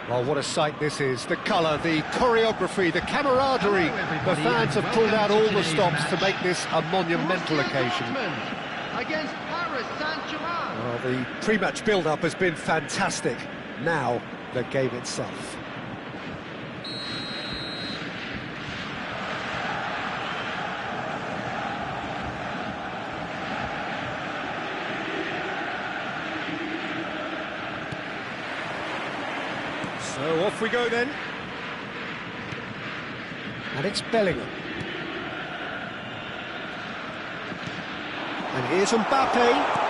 Well, what a sight this is. The colour, the choreography, the camaraderie. The fans have pulled out all the stops to make this a monumental occasion. Against Paris Saint-Germain. Well, the pre-match build-up has been fantastic. Now, the game itself. So off we go then. And it's Bellingham. And here's Mbappe.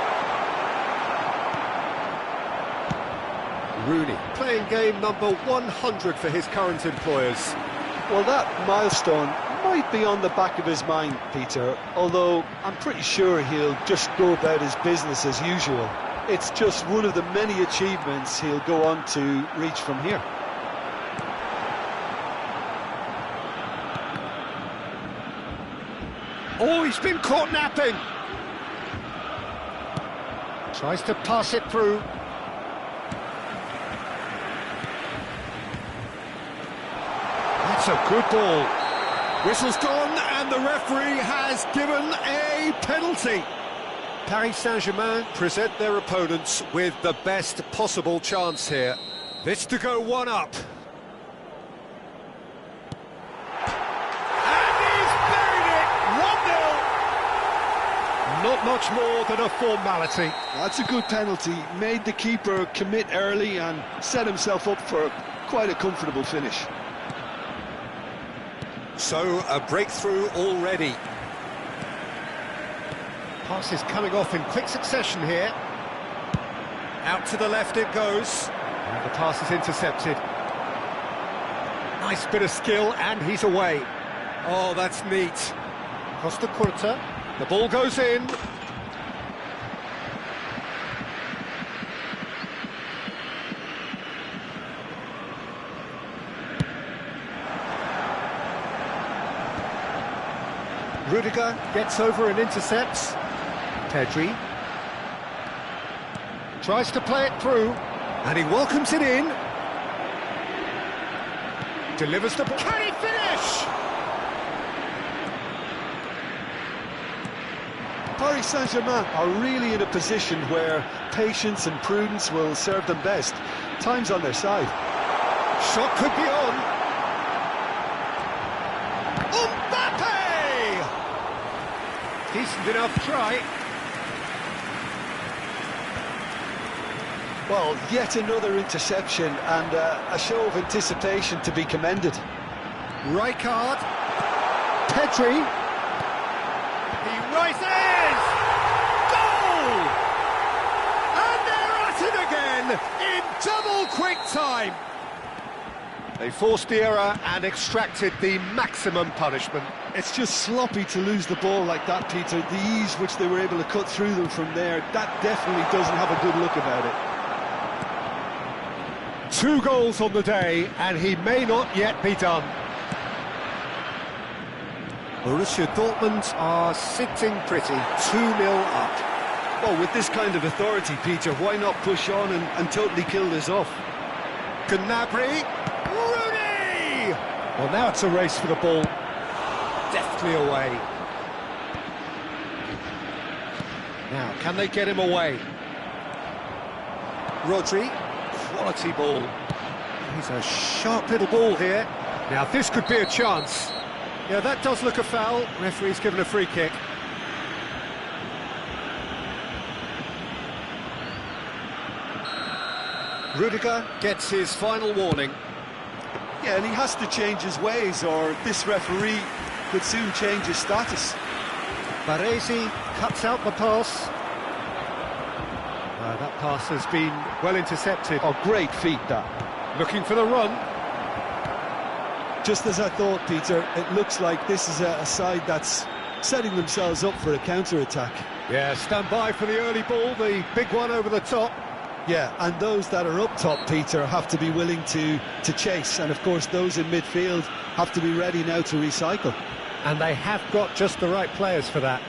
Rooney, playing game number 100 for his current employers. Well, that milestone might be on the back of his mind, Peter, although I'm pretty sure he'll just go about his business as usual. It's just one of the many achievements he'll go on to reach from here. Oh, he's been caught napping. Tries to pass it through. That's a good ball. Whistle's gone, and the referee has given a penalty. Paris Saint-Germain present their opponents with the best possible chance here. This to go one up. And he's buried it! 1-0. Not much more than a formality. That's a good penalty. Made the keeper commit early and set himself up for quite a comfortable finish. So, a breakthrough already. Pass is coming off in quick succession here. Out to the left it goes. And the pass is intercepted. Nice bit of skill, and he's away. Oh, that's neat. Costa Curta. The ball goes in. Rudiger gets over and intercepts. Pedri tries to play it through, and he welcomes it in. Delivers the... Can he finish? Paris Saint-Germain are really in a position where patience and prudence will serve them best. Time's on their side. Shot could be on. Mbappe! Decent enough try. Well, yet another interception and a show of anticipation to be commended. Rijkaard. Pedri. He rises! Goal! And they're at it again in double quick time. They forced the error and extracted the maximum punishment. It's just sloppy to lose the ball like that, Peter. The ease which they were able to cut through them from there, that definitely doesn't have a good look about it. 2 goals on the day, and he may not yet be done. Borussia Dortmund are sitting pretty, 2-0 up. Well, with this kind of authority, Peter, why not push on and totally kill this off? Gnabry, Rooney! Well, now it's a race for the ball. Deftly away. Now, can they get him away? Rodri, quality ball. He's a sharp little ball here. Now, this could be a chance. Yeah, that does look a foul. Referee's given a free kick. Rudiger gets his final warning. Yeah, and he has to change his ways, or this referee could soon change his status. Baresi cuts out the pass. That pass has been well intercepted. Oh, great feat, that. Looking for the run. Just as I thought, Peter, it looks like this is a side that's setting themselves up for a counter-attack. Yeah, stand by for the early ball, the big one over the top. Yeah, and those that are up top, Peter, have to be willing to chase. And, of course, those in midfield have to be ready now to recycle. And they have got just the right players for that.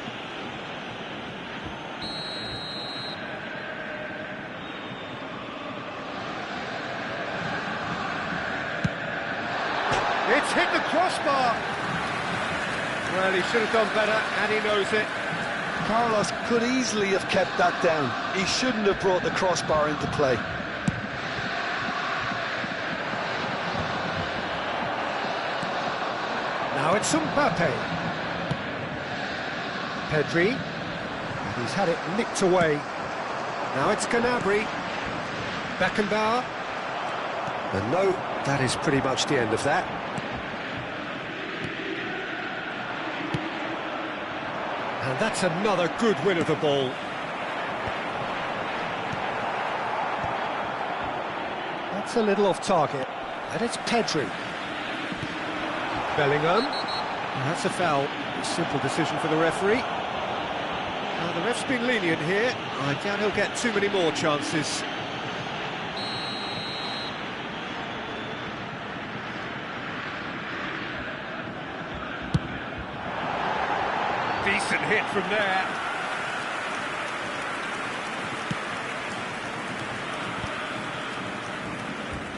crossbar. Well, he should have done better, and he knows it. Carlos could easily have kept that down. He shouldn't have brought the crossbar into play. Now it's Mbappe. Pedri. He's had it nicked away. Now it's Gnabry. Beckenbauer. And no, that is pretty much the end of that. And that's another good win of the ball. That's a little off target. And it's Pedri. Bellingham. And that's a foul. A simple decision for the referee. The ref's been lenient here. I doubt he'll get too many more chances. Decent hit from there.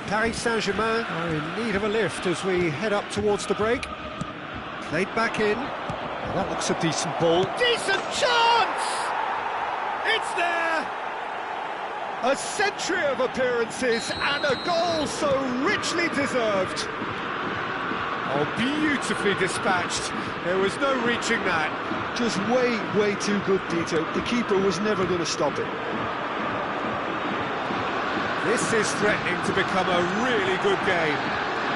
Paris Saint-Germain are in need of a lift as we head up towards the break. Played back in. Well, that looks a decent ball. Decent chance! It's there! A century of appearances and a goal so richly deserved. Oh, beautifully dispatched. There was no reaching that. Just way too good, Peter. The keeper was never going to stop it. This is threatening to become a really good game.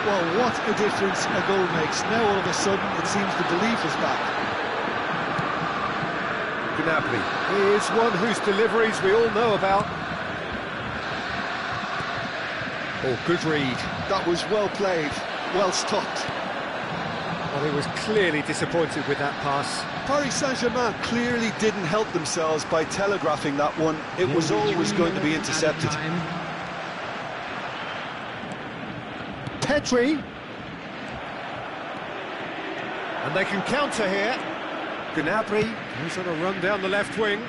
Well, what a difference a goal makes. Now all of a sudden it seems the belief is back. Gnabry is one whose deliveries we all know about. Oh, good read. That was well played, well stopped. Well, he was clearly disappointed with that pass. Paris Saint-Germain clearly didn't help themselves by telegraphing that one. It was always going to be intercepted. Pedri. And they can counter here. Gnabry, who's on a run down the left wing.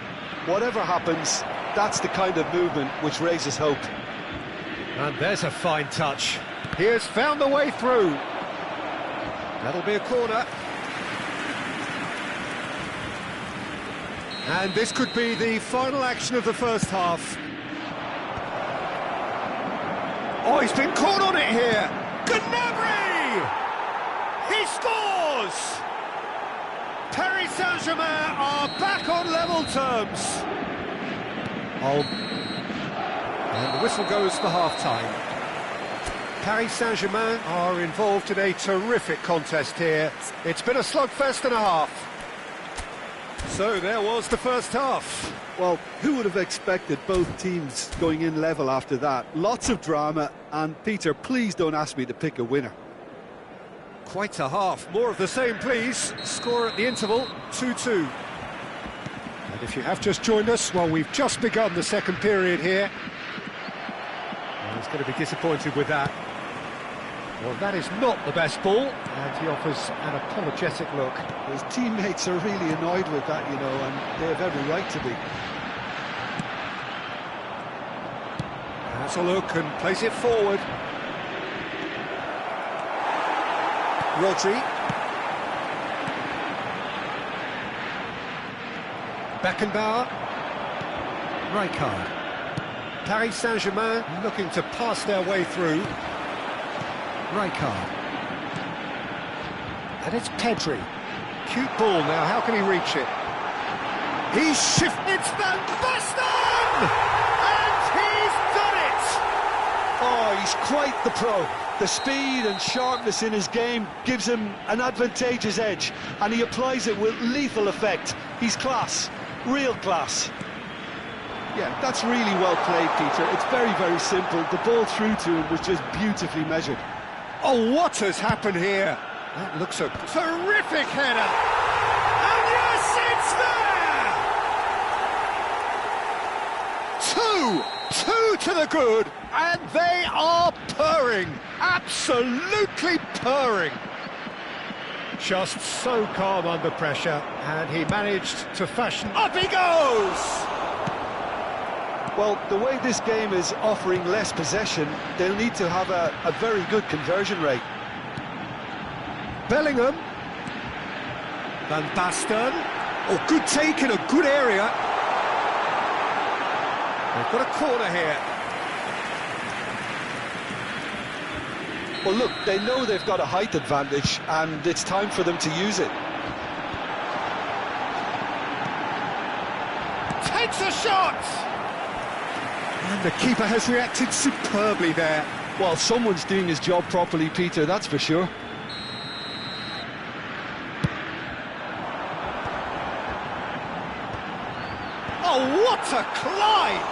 Whatever happens, that's the kind of movement which raises hope. And there's a fine touch. He has found the way through. That'll be a corner. And this could be the final action of the first half. Oh, he's been caught on it here. Gnabry! He scores! Paris Saint-Germain are back on level terms. Oh. And the whistle goes for half-time. Paris Saint-Germain are involved in a terrific contest here. It's been a slugfest and a half. So there was the first half. Well, who would have expected both teams going in level after that? Lots of drama, and Peter, please don't ask me to pick a winner. Quite a half. More of the same, please. Score at the interval, 2-2. And if you have just joined us, well, we've just begun the second period here. And he's going to be disappointed with that. Well, that is not the best ball, and he offers an apologetic look. His teammates are really annoyed with that, you know, and they have every right to be. Has a look and plays it forward. Rodri. Beckenbauer. Rijkaard. Paris Saint-Germain looking to pass their way through. Rijkaard. And it's Pedri. Cute ball now, how can he reach it? He's shifted, it's Van Basten! And he's done it! Oh, he's quite the pro. The speed and sharpness in his game gives him an advantageous edge, and he applies it with lethal effect. He's class, real class. Yeah, that's really well played, Peter. It's very simple. The ball through to him was just beautifully measured. Oh, what has happened here? That looks a terrific header. And yes, it's there! Two to the good, and they are purring. Absolutely purring. Just so calm under pressure, and he managed to fashion. Up he goes! Well, the way this game is offering less possession, they'll need to have a very good conversion rate. Bellingham. Van Basten. Oh, good take in a good area. They've got a corner here. Well, look, they know they've got a height advantage, and it's time for them to use it. Takes a shot! And the keeper has reacted superbly there. Well, someone's doing his job properly, Peter, that's for sure. Oh, what a climb!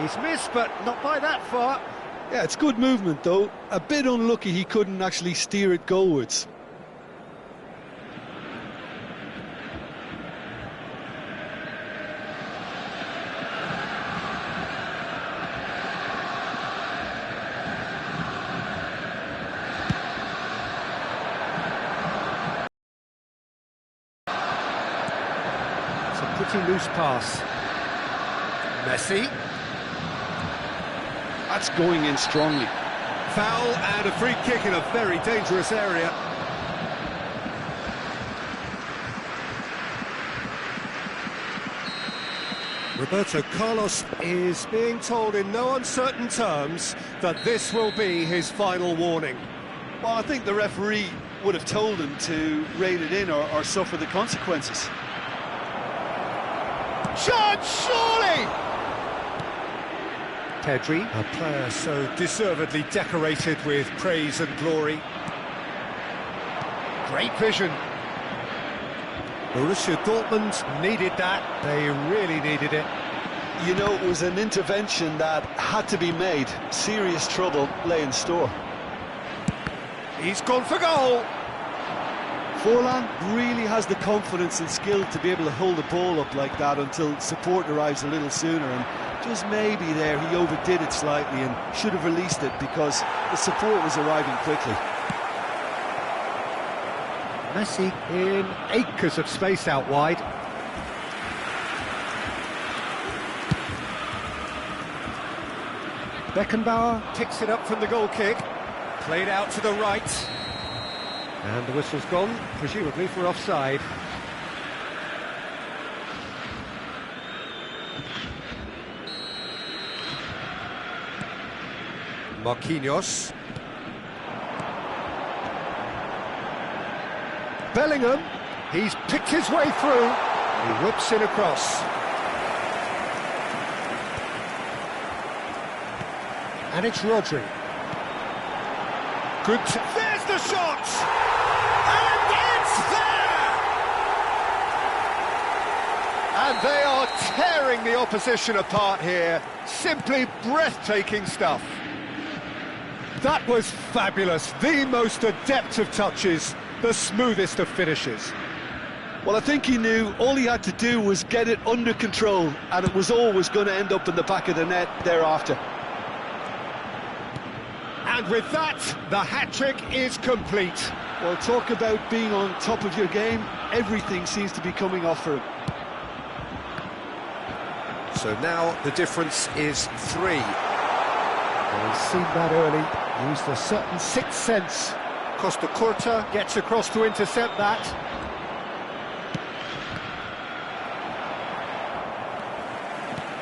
He's missed, but not by that far. Yeah, it's good movement, though. A bit unlucky he couldn't actually steer it goalwards. It's a pretty loose pass. Messi. That's going in strongly. Foul and a free kick in a very dangerous area. Roberto Carlos is being told in no uncertain terms that this will be his final warning. Well, I think the referee would have told him to rein it in or suffer the consequences. Shot, surely! Pedri, a player so deservedly decorated with praise and glory. Great vision. Borussia Dortmund needed that. They really needed it. You know, it was an intervention that had to be made. Serious trouble lay in store. He's gone for goal. Forlan really has the confidence and skill to be able to hold the ball up like that until support arrives a little sooner, and just maybe there he overdid it slightly and should have released it because the support was arriving quickly. Messi in acres of space out wide. Beckenbauer picks it up from the goal kick. Played out to the right. And the whistle's gone, presumably for offside. Marquinhos. Bellingham. He's picked his way through. He whips in across. And it's Rodri. Good. There's the shot! And it's there! And they are tearing the opposition apart here. Simply breathtaking stuff. That was fabulous. The most adept of touches, the smoothest of finishes. Well, I think he knew all he had to do was get it under control, and it was always going to end up in the back of the net thereafter. And with that, the hat-trick is complete. Well, talk about being on top of your game. Everything seems to be coming off for him. So now the difference is 3. Well, he's seen that early, used a certain sixth sense. Costa Curta gets across to intercept that.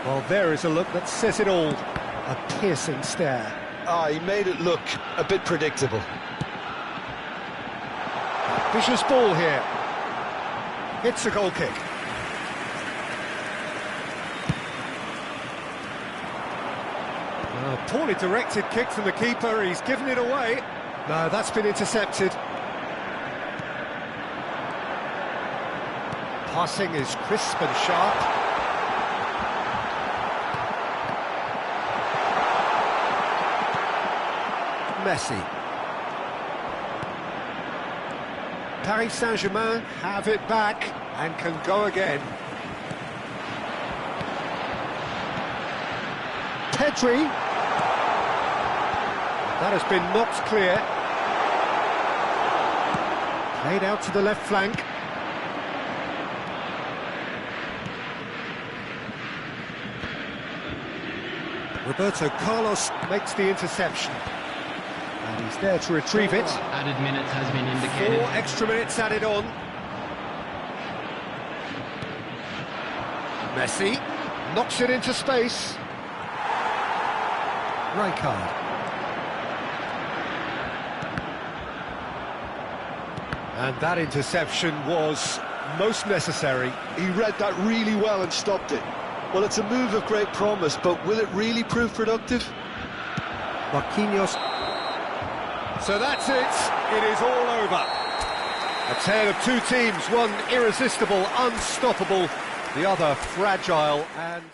Well, there is a look that says it all. A piercing stare. Ah, he made it look a bit predictable. Vicious ball here. It's a goal kick. Poorly directed kick from the keeper, he's given it away. No, that's been intercepted. Passing is crisp and sharp. Messi. Paris Saint-Germain have it back and can go again. Pedri. That has been knocked clear. Played out to the left flank. Roberto Carlos makes the interception. And he He's there to retrieve it. Added minutes has been indicated. 4 extra minutes added on. Messi knocks it into space. Rijkaard. And that interception was most necessary. He read that really well and stopped it. Well, it's a move of great promise, but will it really prove productive? Marquinhos. So that's it. It is all over. A tale of two teams, one irresistible, unstoppable, the other fragile and...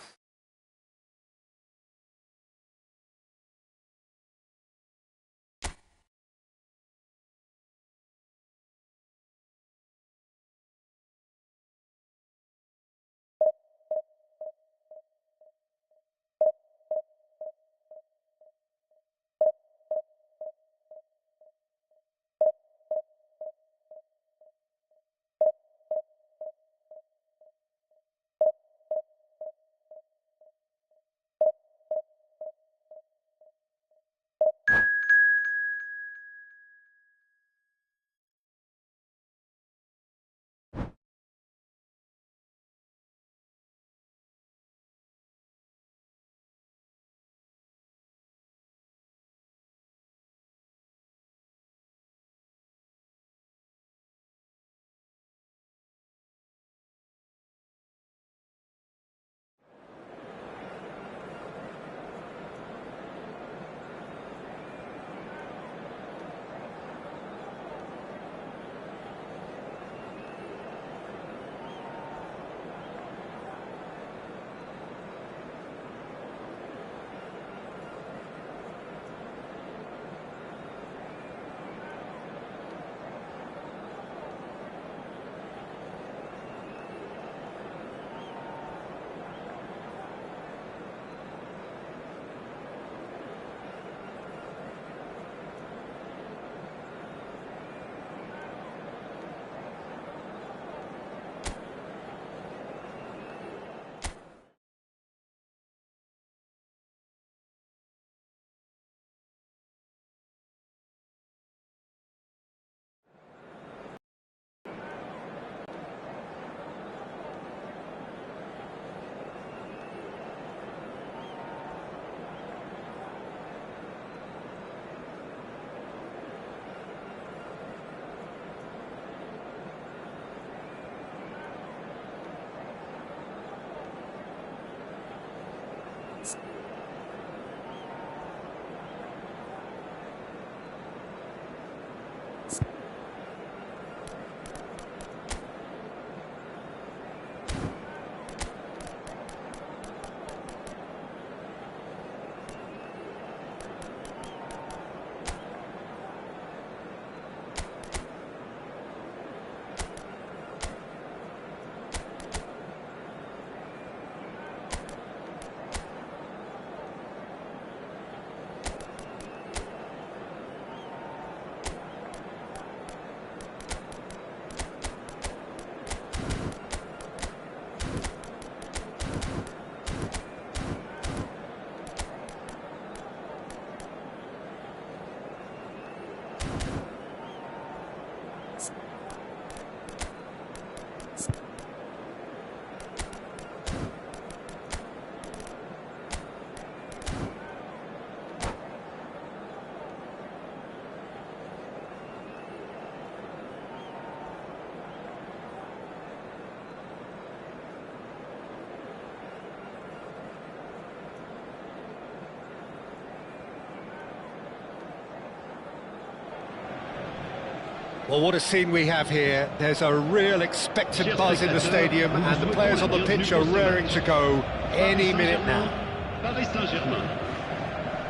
Well, what a scene we have here. There's a real expectant buzz in the stadium, and the players on the pitch are raring to go any minute now.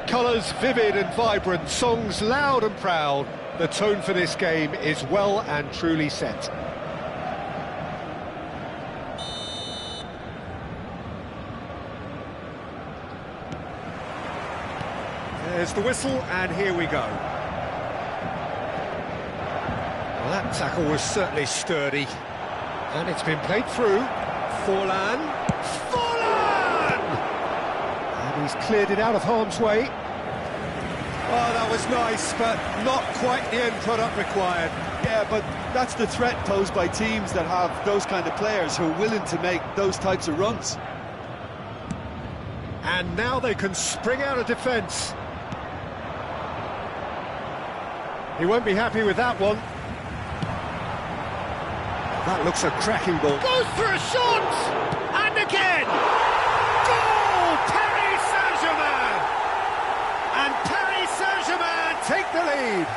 Colours vivid and vibrant, songs loud and proud. The tone for this game is well and truly set. There's the whistle, and here we go. Well, that tackle was certainly sturdy, and it's been played through. Forlan! And he's cleared it out of harm's way. Oh, that was nice, but not quite the end product required. Yeah, but that's the threat posed by teams that have those kind of players who are willing to make those types of runs. And now they can spring out of defence. He won't be happy with that one. That looks a cracking ball. Goes for a shot! And again! Goal! Paris Saint-Germain! And Paris Saint-Germain take the lead.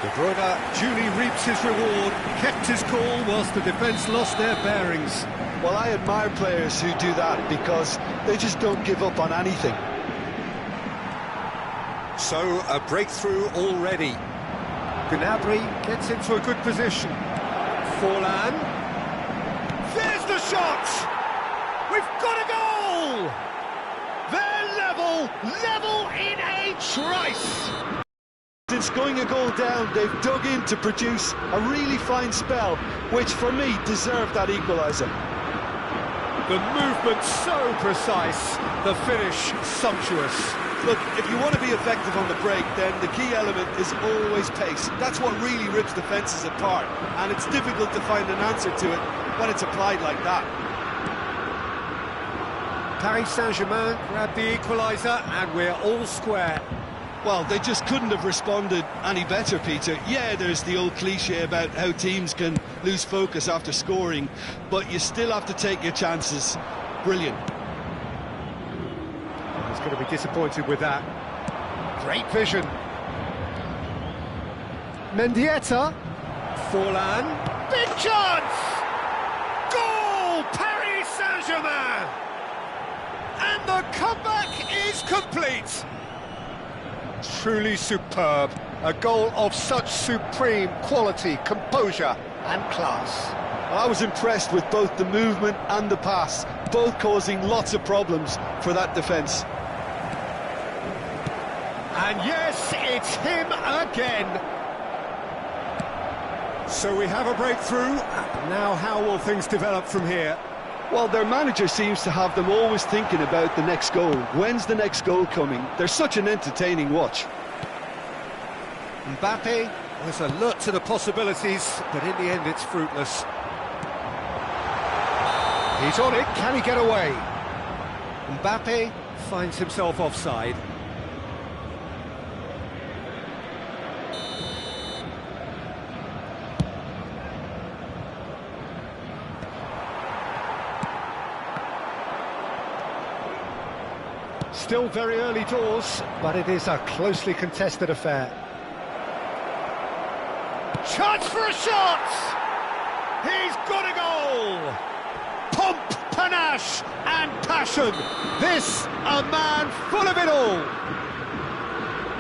De Bruyne duly reaps his reward, kept his cool whilst the defence lost their bearings. Well, I admire players who do that because they just don't give up on anything. So, a breakthrough already. Gnabry gets into a good position. Forlan. There's the shot! We've got a goal! They're level in a trice! Since going a goal down, they've dug in to produce a really fine spell, which for me deserved that equaliser. The movement so precise, the finish sumptuous. Look, if you want to be effective on the break, then the key element is always pace. That's what really rips defences apart, and it's difficult to find an answer to it when it's applied like that. Paris Saint-Germain grabbed the equaliser, and we're all square. Well, they just couldn't have responded any better, Peter. Yeah, there's the old cliche about how teams can lose focus after scoring, but you still have to take your chances. Brilliant. He's going to be disappointed with that. Great vision. Mendieta. Forlan. Big chance! Goal! Paris Saint-Germain! And the comeback is complete! Truly superb. A goal of such supreme quality, composure and class. I was impressed with both the movement and the pass, both causing lots of problems for that defence. And yes, it's him again. So we have a breakthrough. Now how will things develop from here? Well, their manager seems to have them always thinking about the next goal. When's the next goal coming? They're such an entertaining watch. Mbappe was alert to the possibilities, but in the end it's fruitless. He's on it, can he get away? Mbappe finds himself offside. Still very early doors, but it is a closely contested affair. Chance for a shot! He's got a goal! Pomp, panache and passion. This, a man full of it all.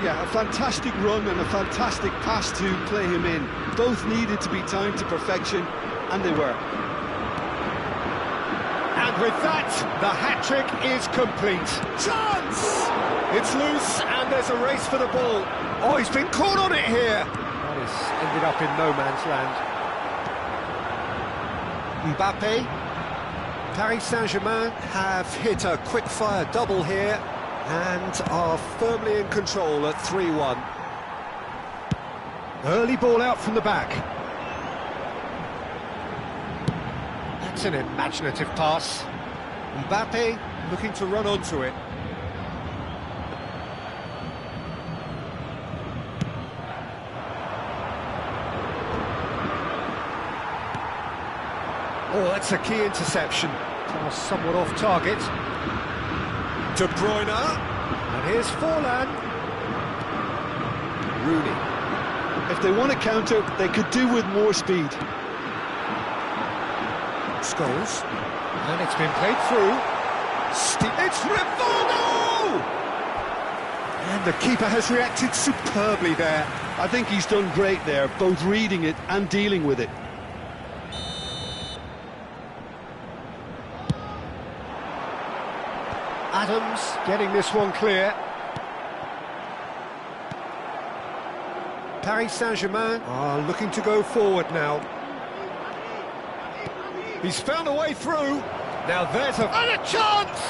Yeah, a fantastic run and a fantastic pass to play him in. Both needed to be timed to perfection, and they were. And with that, the hat-trick is complete. Chance! It's loose, and there's a race for the ball. Oh, he's been caught on it here. That has ended up in no man's land. Mbappe. Paris Saint-Germain have hit a quick-fire double here and are firmly in control at 3-1. Early ball out from the back. That's an imaginative pass. Mbappe looking to run onto it. Oh, that's a key interception. Pass somewhat off target. De Bruyne. And here's Forlan. Rooney. If they want to counter, they could do with more speed. Scholes. And it's been played through. It's Rivaldo! And the keeper has reacted superbly there. I think he's done great there, both reading it and dealing with it. Adams getting this one clear. Paris Saint-Germain are looking to go forward now. He's found a way through. Now there's a chance!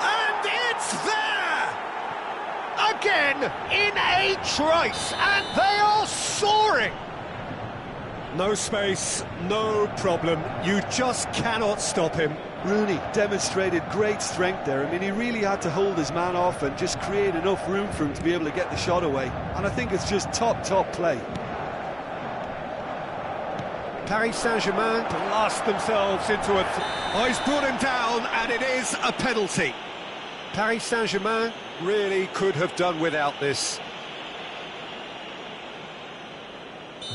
And it's there! again in a trice, and they are soaring. No space, no problem. You just cannot stop him. Rooney demonstrated great strength there. I mean, he really had to hold his man off and just create enough room for him to be able to get the shot away. And I think it's just top play. Paris Saint-Germain blast themselves into a... Oh, he's brought him down, and it is a penalty. Paris Saint-Germain really could have done without this.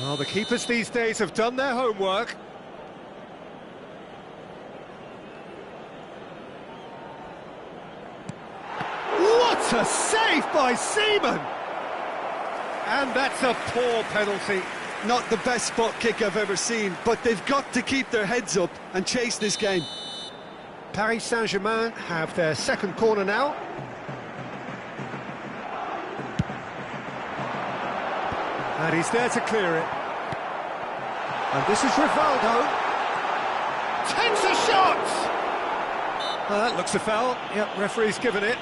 Well, the keepers these days have done their homework. What a save by Seaman! And that's a poor penalty. Not the best spot kick I've ever seen, but they've got to keep their heads up and chase this game. Paris Saint-Germain have their second corner now. And he's there to clear it. And this is Rivaldo. Takes a shot! That looks a foul. Yep, referee's given it.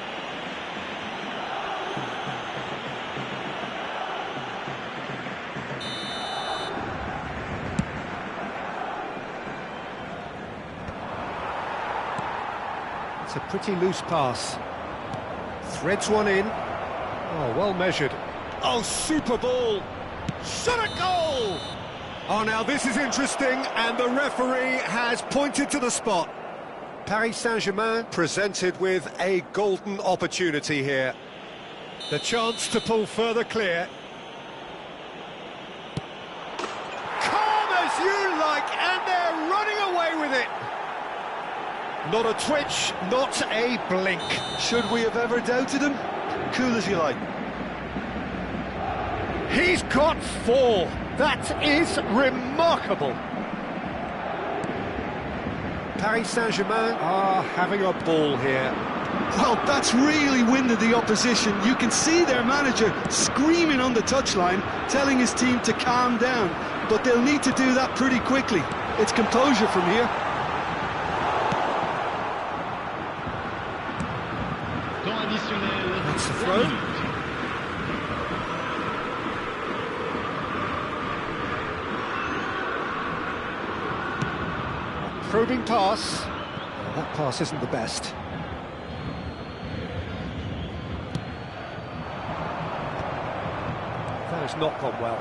It's a pretty loose pass. Threads one in. Oh, well measured. Oh, super ball! Shot a goal! Oh, now this is interesting, and the referee has pointed to the spot. Paris Saint-Germain presented with a golden opportunity here. The chance to pull further clear. Calm as you like, and they're running away with it. Not a twitch, not a blink. Should we have ever doubted him? Cool as you like. He's got 4. That is remarkable. Paris Saint-Germain are having a ball here. Well, that's really winded the opposition. You can see their manager screaming on the touchline, telling his team to calm down. But they'll need to do that pretty quickly. It's composure from here. That's the throw. Probing pass. That pass isn't the best. That has not gone well.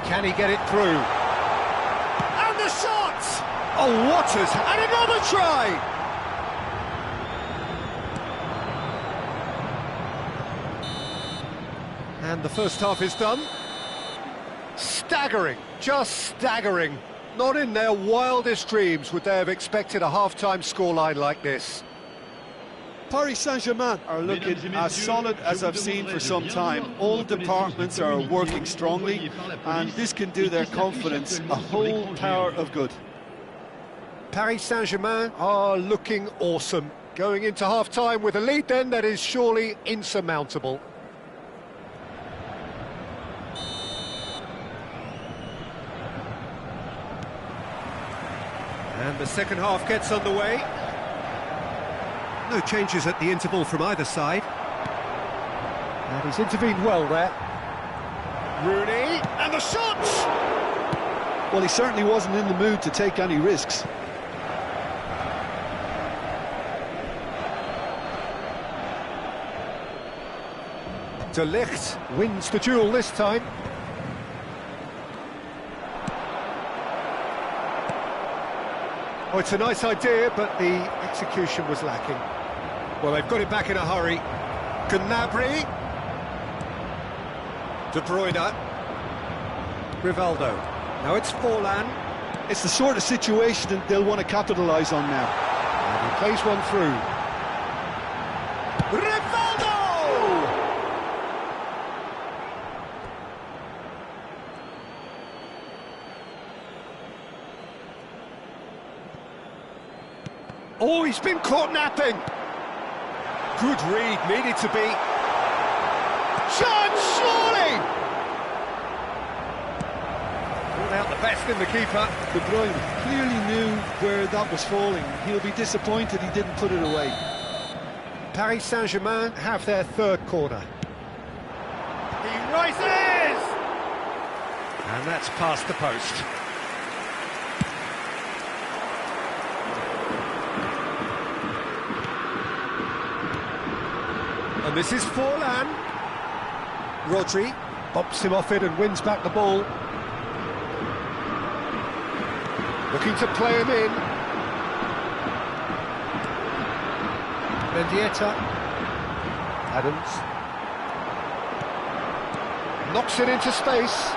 Can he get it through? And the shot! Oh, Waters, and another try! And the first half is done. Staggering, just staggering. Not in their wildest dreams would they have expected a half-time scoreline like this. Paris Saint-Germain are looking as solid as I've seen for some time. All departments are working strongly, and this can do their confidence a whole power of good. Paris Saint-Germain are looking awesome. Going into half-time with a lead then that is surely insurmountable. And the second half gets underway. No changes at the interval from either side. And he's intervened well there. Rooney, and the shot! Well, he certainly wasn't in the mood to take any risks. De Ligt wins the duel this time. Oh, it's a nice idea, but the execution was lacking. Well, they've got it back in a hurry. Gnabry. De Bruyne. Rivaldo. Now it's Forlan. It's the sort of situation that they'll want to capitalise on now. And he plays one through. Rivaldo! Oh, he's been caught napping. Good read, needed to be. Chance, surely! Pulled out the best in the keeper. De Bruyne clearly knew where that was falling. He'll be disappointed he didn't put it away. Paris Saint-Germain have their third corner. He rises! And that's past the post. And this is Forlan. Rodri bops him off it and wins back the ball. Looking to play him in. Mendieta. Adams. Knocks it into space.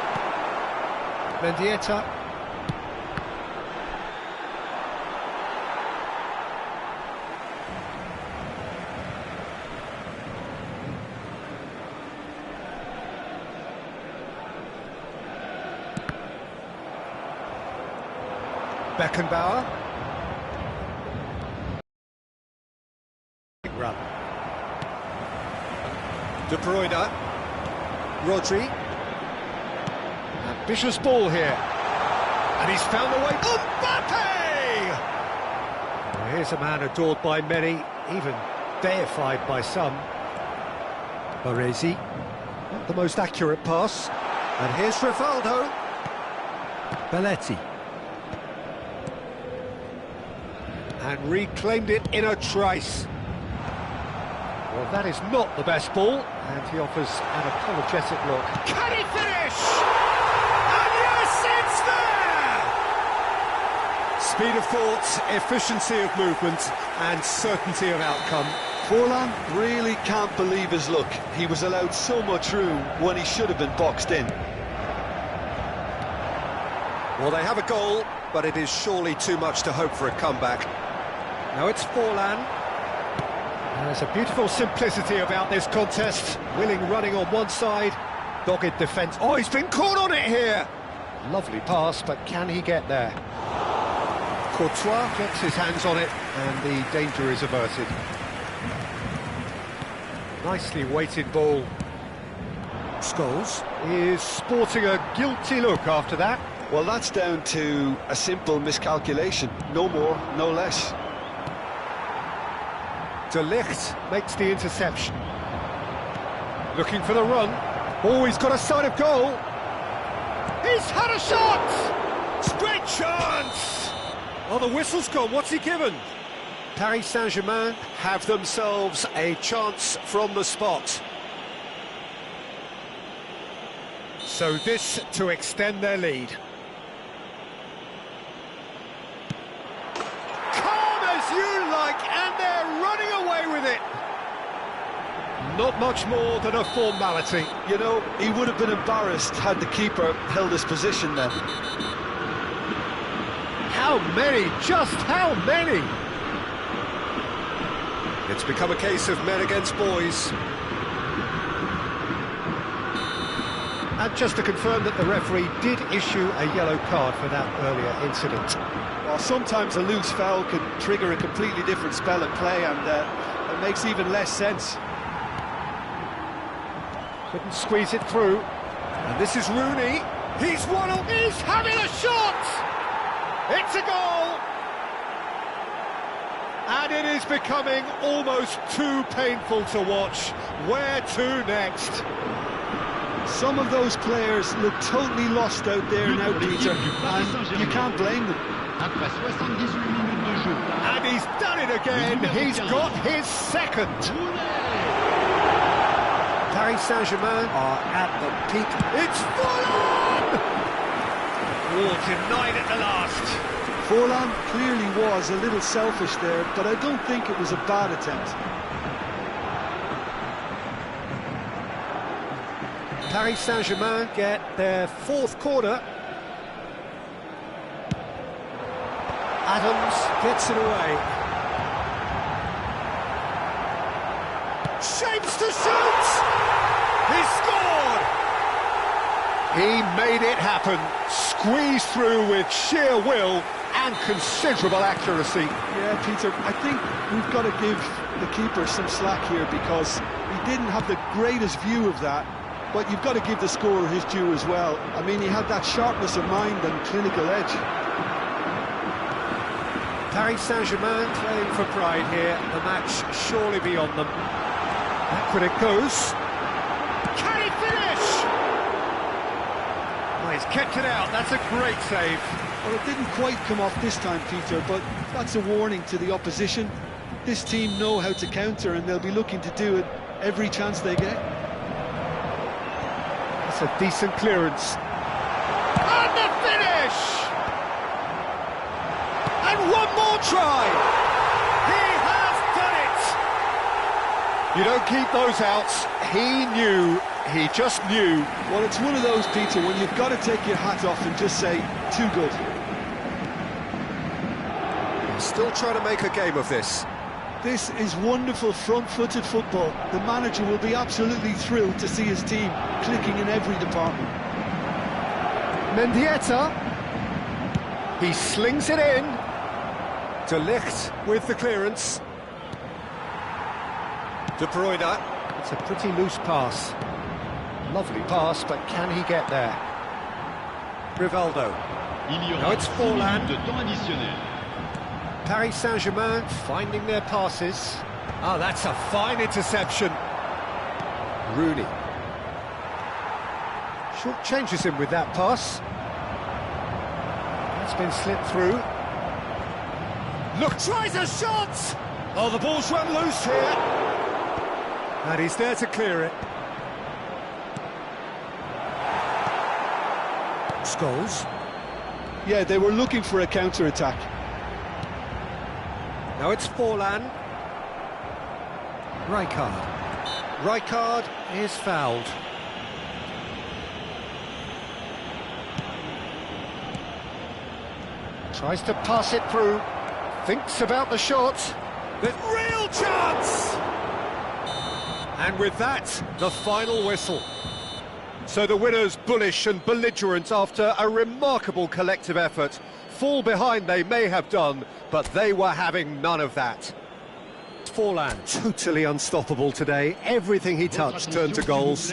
Mendieta. Beckenbauer. Run. De Bruyne. Rodri. Ambitious ball here. And he's found the way. Mbappe! Well, here's a man adored by many, even deified by some. Baresi. Not the most accurate pass. And here's Rivaldo. Belletti. And reclaimed it in a trice. Well, that is not the best ball, and he offers an apologetic look. Can he finish? And yes, it's there! Speed of thought, efficiency of movement, and certainty of outcome. Forlan really can't believe his luck. He was allowed so much room when he should have been boxed in. Well, they have a goal, but it is surely too much to hope for a comeback. Now it's Forlan. There's a beautiful simplicity about this contest. Willing running on one side, dogged defence. Oh, he's been caught on it here! Lovely pass, but can he get there? Courtois gets his hands on it, and the danger is averted. Nicely weighted ball. Scholes is sporting a guilty look after that. Well, that's down to a simple miscalculation. No more, no less. De Ligt makes the interception. Looking for the run. Oh, he's got a sight of goal. He's had a shot! It's a great chance! Oh, the whistle's gone. What's he given? Paris Saint-Germain have themselves a chance from the spot. So this to extend their lead. You like, and they're running away with it. Not much more than a formality. You know, he would have been embarrassed had the keeper held his position then. How many? Just how many? It's become a case of men against boys. And just to confirm that the referee did issue a yellow card for that earlier incident. Well, sometimes a loose foul can trigger a completely different spell of play, and it makes even less sense. Couldn't squeeze it through. And this is Rooney. He's he's having a shot! It's a goal! And it is becoming almost too painful to watch. Where to next? Some of those players look totally lost out there now, Peter, and you can't blame them. And he's done it again. He's got his second. Paris Saint-Germain are at the peak. It's Forlan! Oh, denied at the last. Forlan clearly was a little selfish there, but I don't think it was a bad attempt. Paris Saint-Germain get their fourth corner. Adams gets it away. Shapes to shoot! He scored! He made it happen. Squeezed through with sheer will and considerable accuracy. Yeah, Peter, I think we've got to give the keeper some slack here because he didn't have the greatest view of that. But you've got to give the scorer his due as well. I mean, he had that sharpness of mind and clinical edge. Paris Saint-Germain playing for pride here. The match surely beyond them. Back when it goes. Can he finish? Oh, he's kept it out. That's a great save. Well, it didn't quite come off this time, Peter, but that's a warning to the opposition. This team know how to counter, and they'll be looking to do it every chance they get. That's a decent clearance. And the finish! And one more try! He has done it! You don't keep those outs. He knew, he just knew. Well, it's one of those, Peter, when you've got to take your hat off and just say, too good. Still trying to make a game of this. This is wonderful front-footed football. The manager will be absolutely thrilled to see his team clicking in every department. Mendieta. He slings it in. De Ligt with the clearance. De Bruyne. It's a pretty loose pass. Lovely pass, but can he get there? Rivaldo. Now it's Forlan. Paris Saint-Germain finding their passes. Ah, that's a fine interception. Rooney. Short changes him with that pass. That's been slipped through. Look, tries a shot! Oh, the ball's run loose here. And he's there to clear it. Scholes. Yeah, they were looking for a counter-attack. Now it's Forlan. Rijkaard. Rijkaard is fouled. Tries to pass it through. Thinks about the shot. There's real chance! And with that, the final whistle. So the winners bullish and belligerent after a remarkable collective effort. Fall behind they may have done, but they were having none of that. Forlan, totally unstoppable today. Everything he touched turned to goals.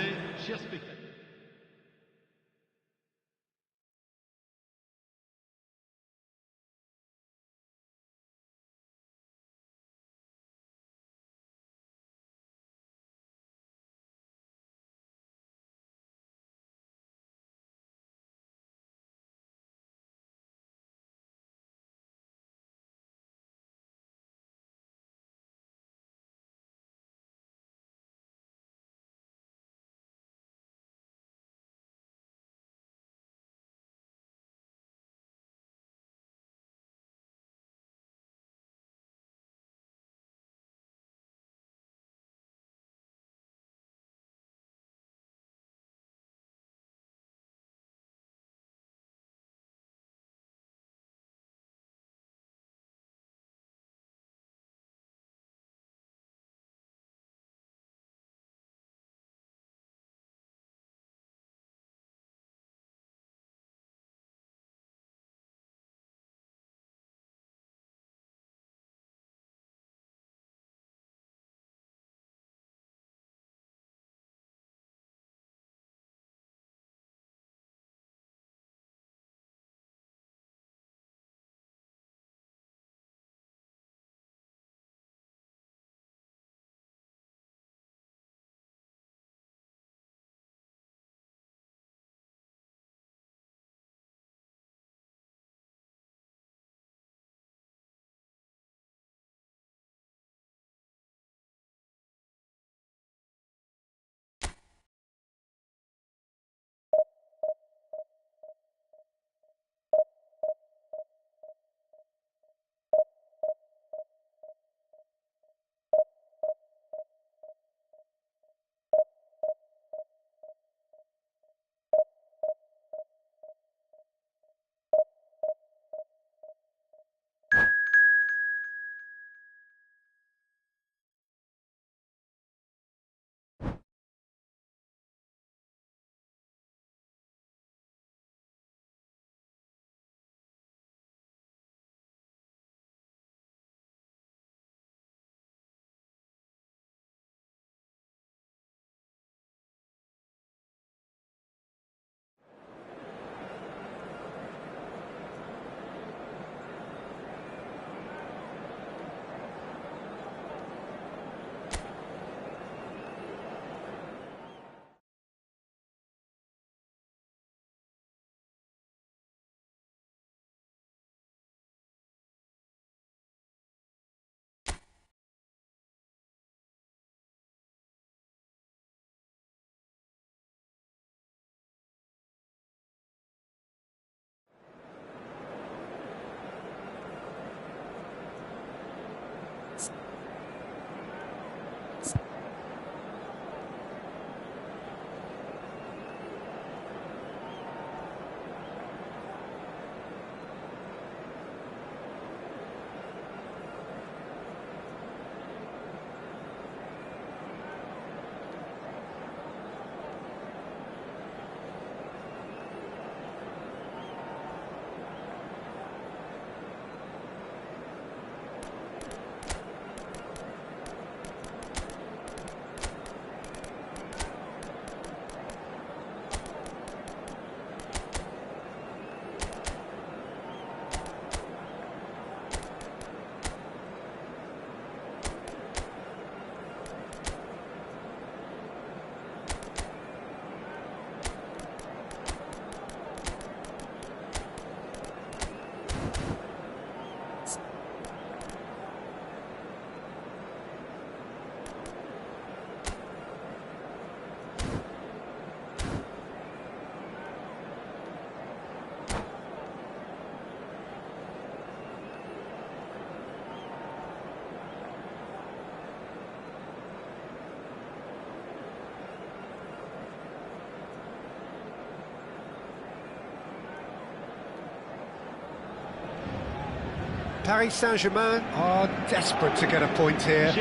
Paris Saint-Germain are desperate to get a point here.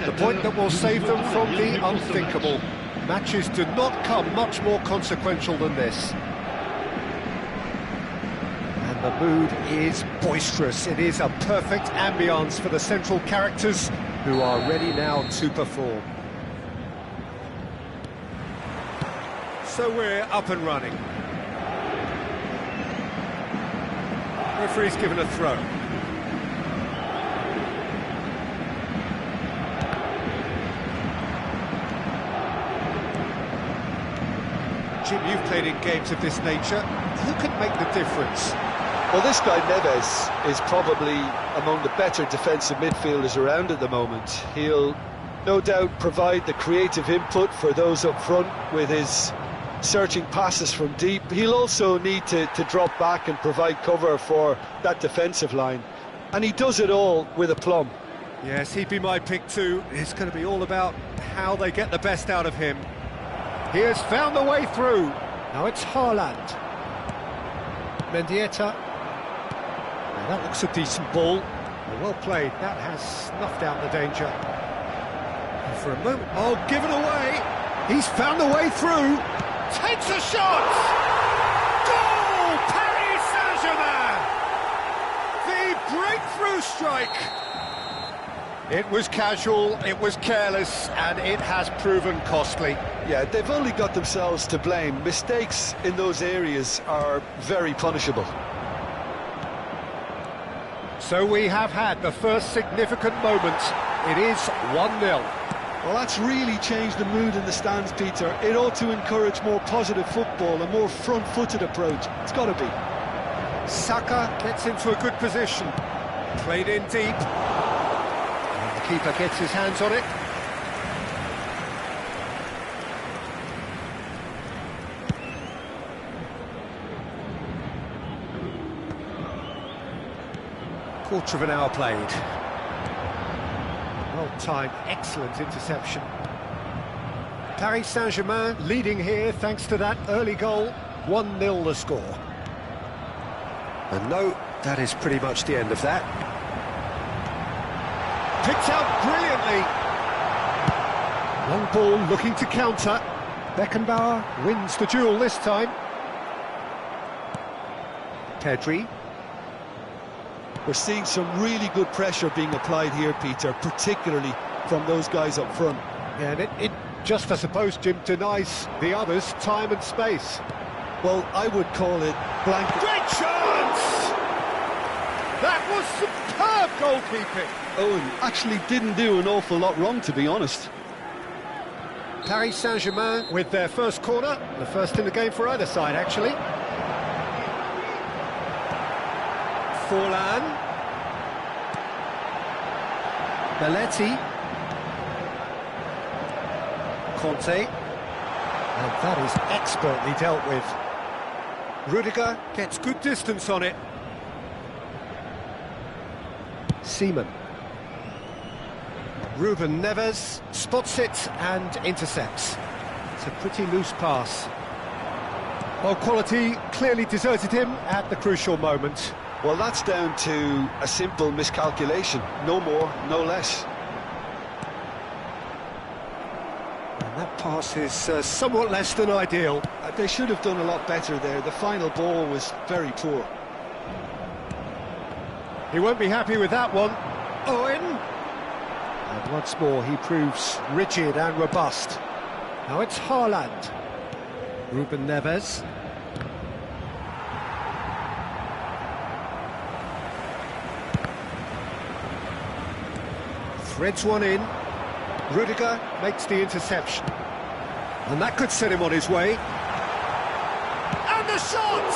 The point that will save them from the unthinkable. Matches do not come much more consequential than this. And the mood is boisterous. It is a perfect ambience for the central characters who are ready now to perform. So we're up and running. Referee's given a throw. Jim, you've played in games of this nature. Who can make the difference? Well, this guy Neves is probably among the better defensive midfielders around at the moment. He'll no doubt provide the creative input for those up front with his searching passes from deep. He'll also need to drop back and provide cover for that defensive line. And he does it all with aplomb. Yes, he'd be my pick too. It's going to be all about how they get the best out of him. He has found the way through. Now it's Haaland. Mendieta. Now that looks a decent ball. Well played. That has snuffed out the danger. And for a moment... Oh, given away. He's found the way through. Takes a shot! Goal! Paris Saint-Germain! The breakthrough strike! It was casual, it was careless, and it has proven costly. Yeah, they've only got themselves to blame. Mistakes in those areas are very punishable. So we have had the first significant moment. It is 1-0. Well, that's really changed the mood in the stands, Peter. It ought to encourage more positive football, a more front-footed approach. It's got to be. Saka gets into a good position. Played in deep. And the keeper gets his hands on it. Quarter of an hour played. Well-timed, excellent interception. Paris Saint-Germain leading here thanks to that early goal. 1-0 the score. And no, that is pretty much the end of that. Picked out brilliantly. Long ball looking to counter. Beckenbauer wins the duel this time. Pedri. We're seeing some really good pressure being applied here, Peter, particularly from those guys up front. And it just, I suppose, Jim, denies the others time and space. Well, I would call it blank. Great chance! That was superb goalkeeping. Owen actually didn't do an awful lot wrong, to be honest. Paris Saint-Germain with their first corner, the first in the game for either side, actually. Forlan. Belletti. Conte. And that is expertly dealt with. Rudiger gets good distance on it. Seaman. Ruben Neves spots it and intercepts. It's a pretty loose pass. Well, quality clearly deserted him at the crucial moment. Well, that's down to a simple miscalculation. No more, no less. And that pass is somewhat less than ideal. They should have done a lot better there. The final ball was very poor. He won't be happy with that one. Owen. And once more, he proves rigid and robust. Now it's Haaland. Ruben Neves. Threads one in. Rudiger makes the interception. And that could set him on his way. And the shot!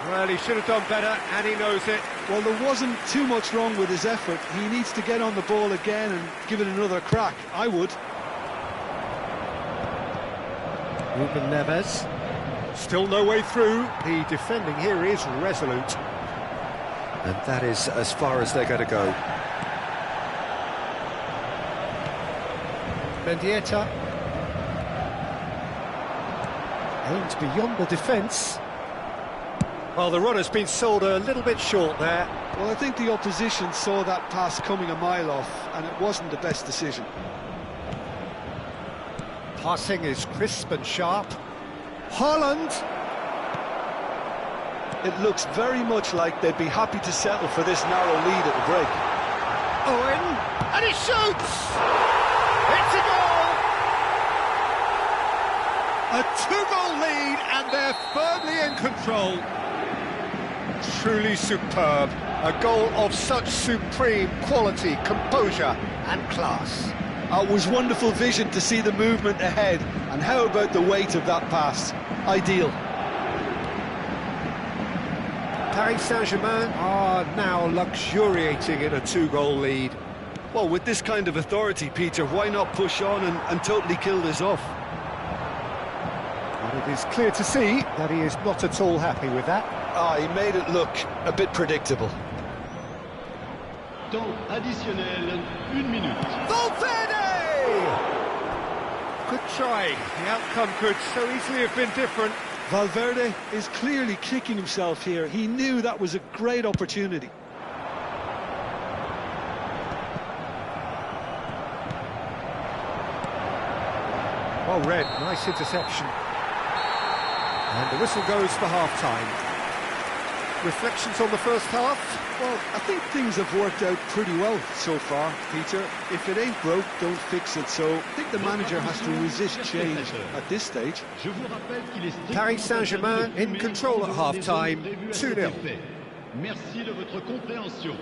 Well, he should have done better, and he knows it. Well, there wasn't too much wrong with his effort. He needs to get on the ball again and give it another crack. I would. Ruben Neves. Still no way through. The defending here is resolute. And that is as far as they're going to go. Mendieta. Aimed beyond the defence. Well, the runner's been sold a little bit short there. Well, I think the opposition saw that pass coming a mile off, and it wasn't the best decision. Passing is crisp and sharp. Haaland! It looks very much like they'd be happy to settle for this narrow lead at the break. Owen, and he shoots! It's a goal! A two-goal lead, and they're firmly in control. Truly superb. A goal of such supreme quality, composure and class. It was wonderful vision to see the movement ahead, and how about the weight of that pass? Ideal. Paris Saint-Germain are now luxuriating in a two-goal lead. Well, with this kind of authority, Peter, why not push on and totally kill this off? And it is clear to see that he is not at all happy with that. He made it look a bit predictable. Temps additionnel, 1 minute. Valverde! Good try. The outcome could so easily have been different. Valverde is clearly kicking himself here. He knew that was a great opportunity. Well read, nice interception. And the whistle goes for half-time. Reflections on the first half? Well, I think things have worked out pretty well so far, Peter. If it ain't broke, don't fix it. So I think the manager has to resist change at this stage. Paris Saint-Germain in control at half-time, 2-0. Merci de votre compréhension.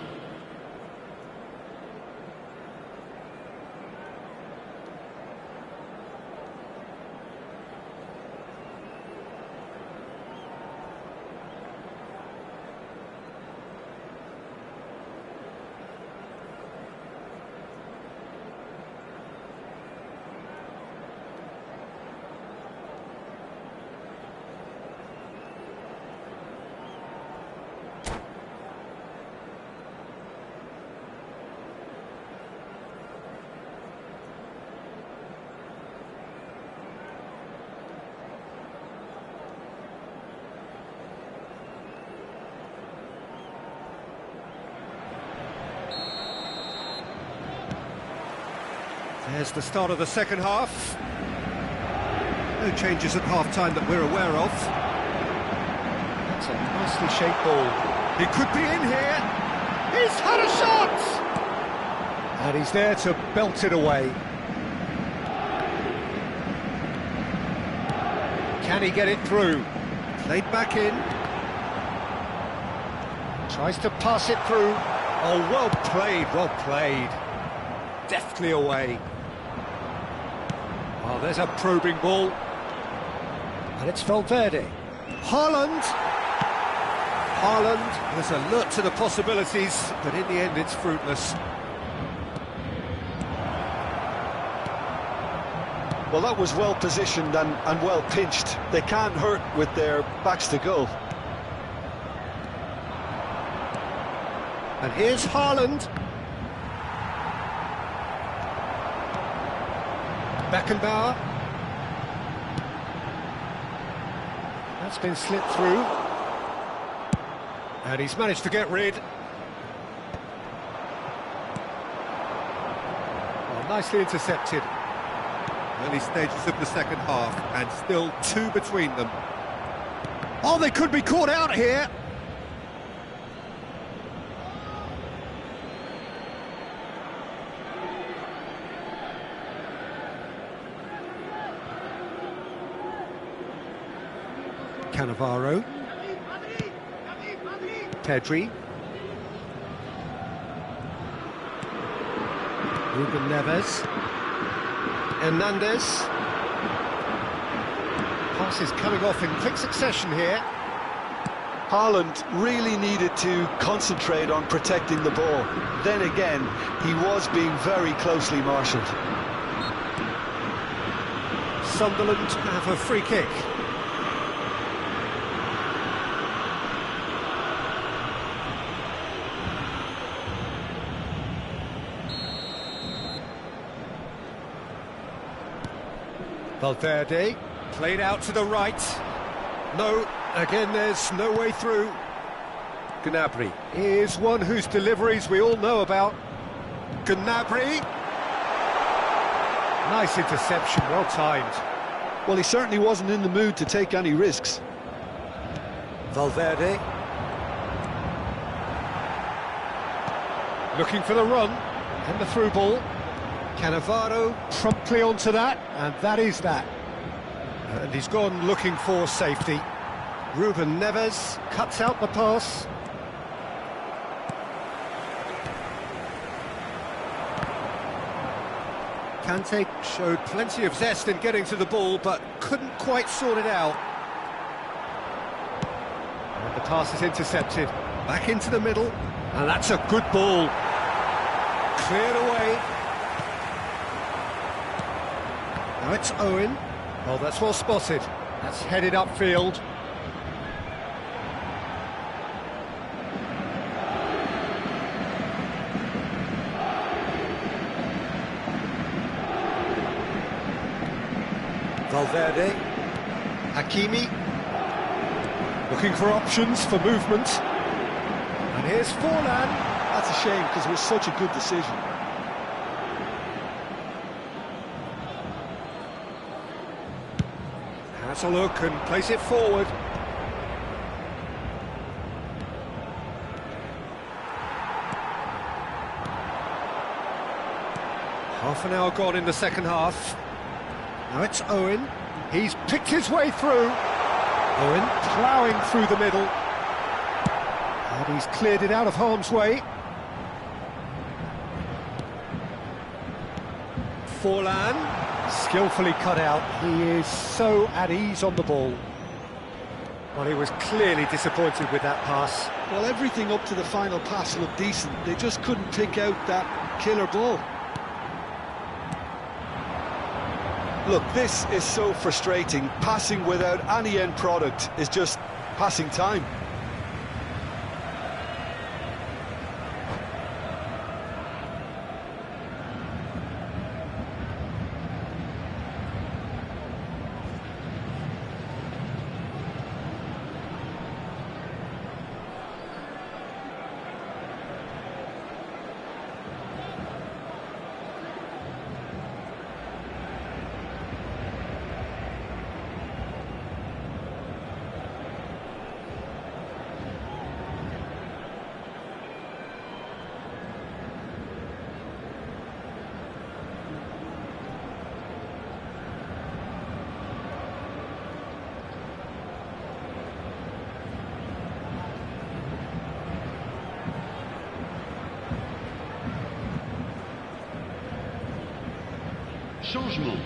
There's the start of the second half. No changes at half-time that we're aware of. That's a nicely shaped ball. He could be in here. He's had a shot! And he's there to belt it away. Can he get it through? Played back in. Tries to pass it through. Oh, well played, well played. Deftly away. Oh, there's a probing ball. And it's Valverde. Haaland. Haaland was alert to the possibilities, but in the end it's fruitless. Well, that was well positioned and well pinched. They can't hurt with their backs to goal. And here's Haaland. Beckenbauer. That's been slipped through. And he's managed to get rid. Well, nicely intercepted. Early stages of the second half, and still two between them. Oh, they could be caught out here. Cannavaro. Pedri. Ruben Neves. Hernandez. Passes coming off in quick succession here. Haaland really needed to concentrate on protecting the ball. Then again, he was being very closely marshalled. Sunderland have a free kick. Valverde, played out to the right. No, Again, there's no way through. Gnabry is one whose deliveries we all know about. Gnabry. Nice interception, well timed. Well, he certainly wasn't in the mood to take any risks. Valverde. Looking for the run, and the through ball. Cannavaro promptly onto that, and that is that. And he's gone looking for safety. Ruben Neves cuts out the pass. Kante showed plenty of zest in getting to the ball, but couldn't quite sort it out. And the pass is intercepted. Back into the middle, and that's a good ball. Cleared away. Now it's Owen. Oh, that's well spotted. That's headed upfield. Valverde. Hakimi. Looking for options for movement. And here's Forlan. That's a shame, because it was such a good decision. Has a look and plays it forward. Half an hour gone in the second half. Now it's Owen. He's picked his way through. Owen ploughing through the middle. And he's cleared it out of harm's way. Forlan, skillfully cut out. He is so at ease on the ball. Well, he was clearly disappointed with that pass. Well, everything up to the final pass looked decent. They just couldn't pick out that killer ball. Look, this is so frustrating. Passing without any end product is just passing time. Changement.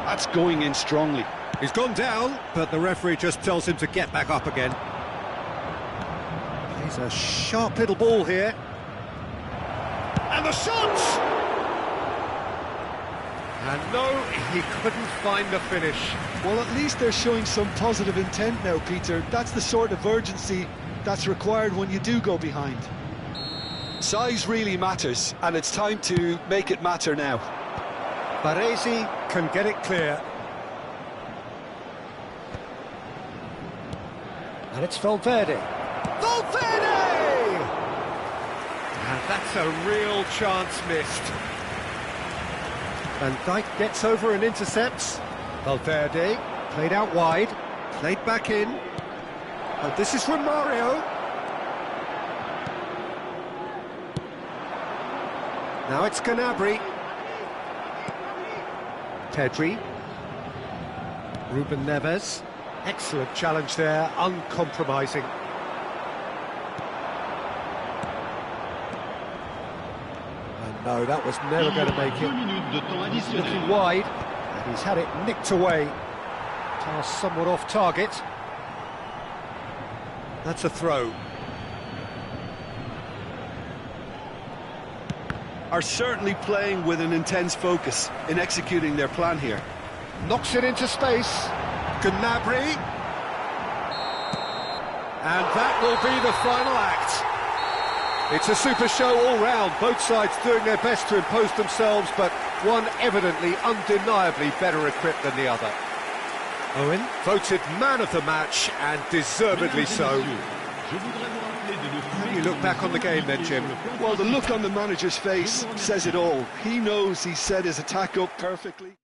That's going in strongly. He's gone down, but the referee just tells him to get back up again. He's a sharp little ball here. And the shot! And no, he couldn't find the finish. Well, at least they're showing some positive intent now, Peter. That's the sort of urgency that's required when you do go behind. Size really matters, and it's time to make it matter now. Baresi can get it clear. And it's Valverde. Valverde! And that's a real chance missed. Van Dijk gets over and intercepts. Valverde, played out wide, played back in. And this is from Mario. Now it's Gnabry. Pedri. Ruben Neves. Excellent challenge there, uncompromising. And no, that was never going to make it. He's looking wide, and he's had it nicked away. Pass somewhat off target. That's a throw. Are certainly playing with an intense focus in executing their plan here. Knocks it into space. Gnabry. And that will be the final act. It's a super show all round, both sides doing their best to impose themselves, but one evidently, undeniably better equipped than the other. Owen? Voted man of the match, and deservedly so. How do you look back on the game then, Jim? Well, the look on the manager's face says it all. He knows he set his attack up perfectly.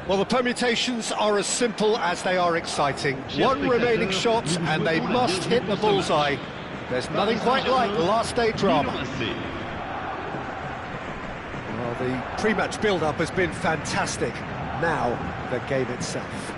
Well, the permutations are as simple as they are exciting. One remaining shot and they must hit the bullseye. There's nothing quite like last day drama. Well, the pre-match build-up has been fantastic. Now, the game itself.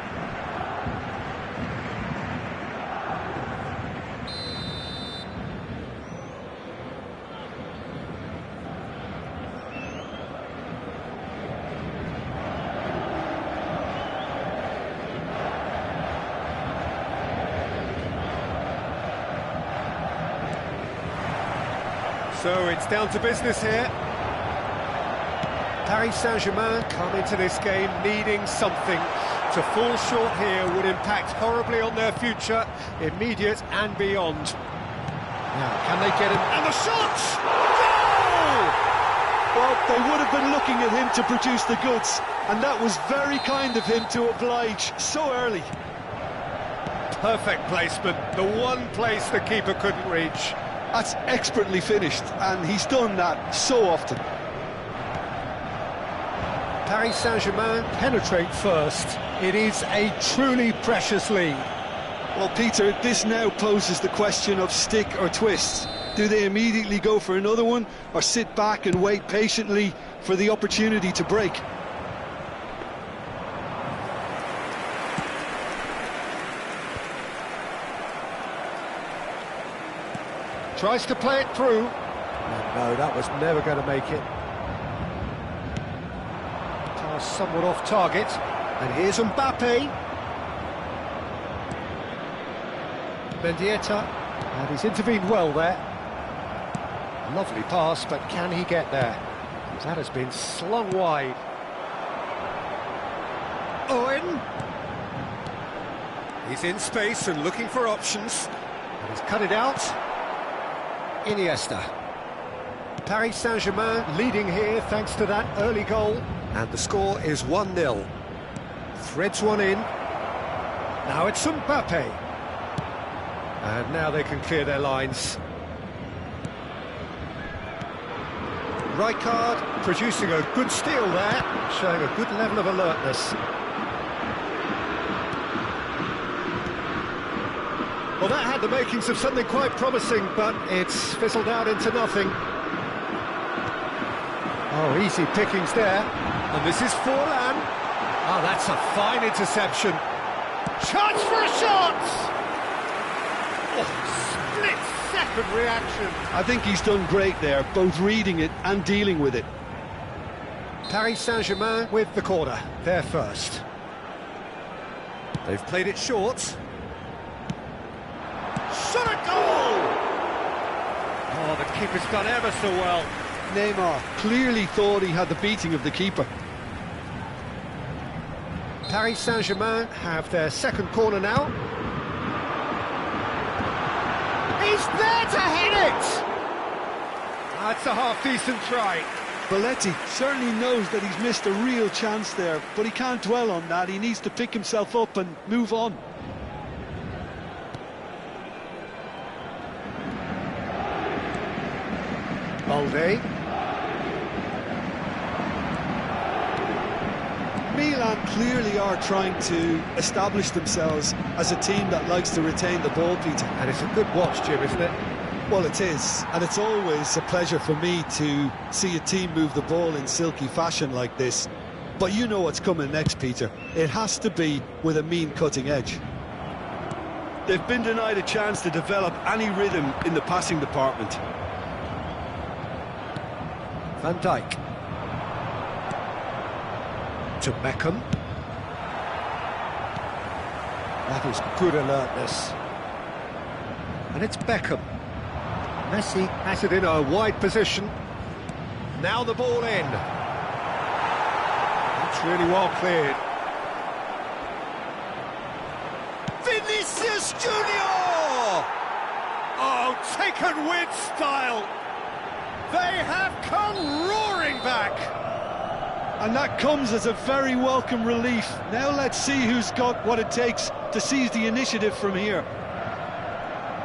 So it's down to business here. Paris Saint-Germain come into this game needing something. To fall short here would impact horribly on their future, immediate and beyond. Now, can they get him? And the shot! Goal! Well, they would have been looking at him to produce the goods, and that was very kind of him to oblige so early. Perfect placement, the one place the keeper couldn't reach. That's expertly finished, and he's done that so often. Paris Saint-Germain penetrate first. It is a truly precious lead. Well, Peter, this now poses the question of stick or twist. Do they immediately go for another one, or sit back and wait patiently for the opportunity to break? Tries to play it through. No, that was never going to make it. Pass somewhat off target. And here's Mbappe. Mendieta. And he's intervened well there. Lovely pass, but can he get there? That has been slung wide. Owen. He's in space and looking for options. And he's cut it out. Iniesta. Paris Saint-Germain leading here thanks to that early goal. And the score is 1-0. Threads one in. Now it's Mbappe. And now they can clear their lines. Rijkaard producing a good steal there, showing a good level of alertness. Well, that had the makings of something quite promising, but it's fizzled out into nothing. Oh, easy pickings there. And this is Forlan. Oh, that's a fine interception. Chance for a shot! Oh, split-second reaction. I think he's done great there, both reading it and dealing with it. Paris Saint-Germain with the corner, they're first. They've played it short. Shot a goal! Oh, the keeper's done ever so well. Neymar clearly thought he had the beating of the keeper. Paris Saint-Germain have their second corner now. He's there to hit it! That's a half-decent try. Belletti certainly knows that he's missed a real chance there, but he can't dwell on that. He needs to pick himself up and move on. Balde. Milan clearly are trying to establish themselves as a team that likes to retain the ball, Peter. And it's a good watch, Jim, isn't it? Well, it is, and it's always a pleasure for me to see a team move the ball in silky fashion like this. But you know what's coming next, Peter. It has to be with a mean cutting edge. They've been denied a chance to develop any rhythm in the passing department. Van Dijk. To Beckham. That is good alertness. And it's Beckham. Messi has it in a wide position. Now the ball in. That's really well cleared. Vinicius Junior! Oh, taken with style. They have come roaring back. And that comes as a very welcome relief. Now let's see who's got what it takes to seize the initiative from here.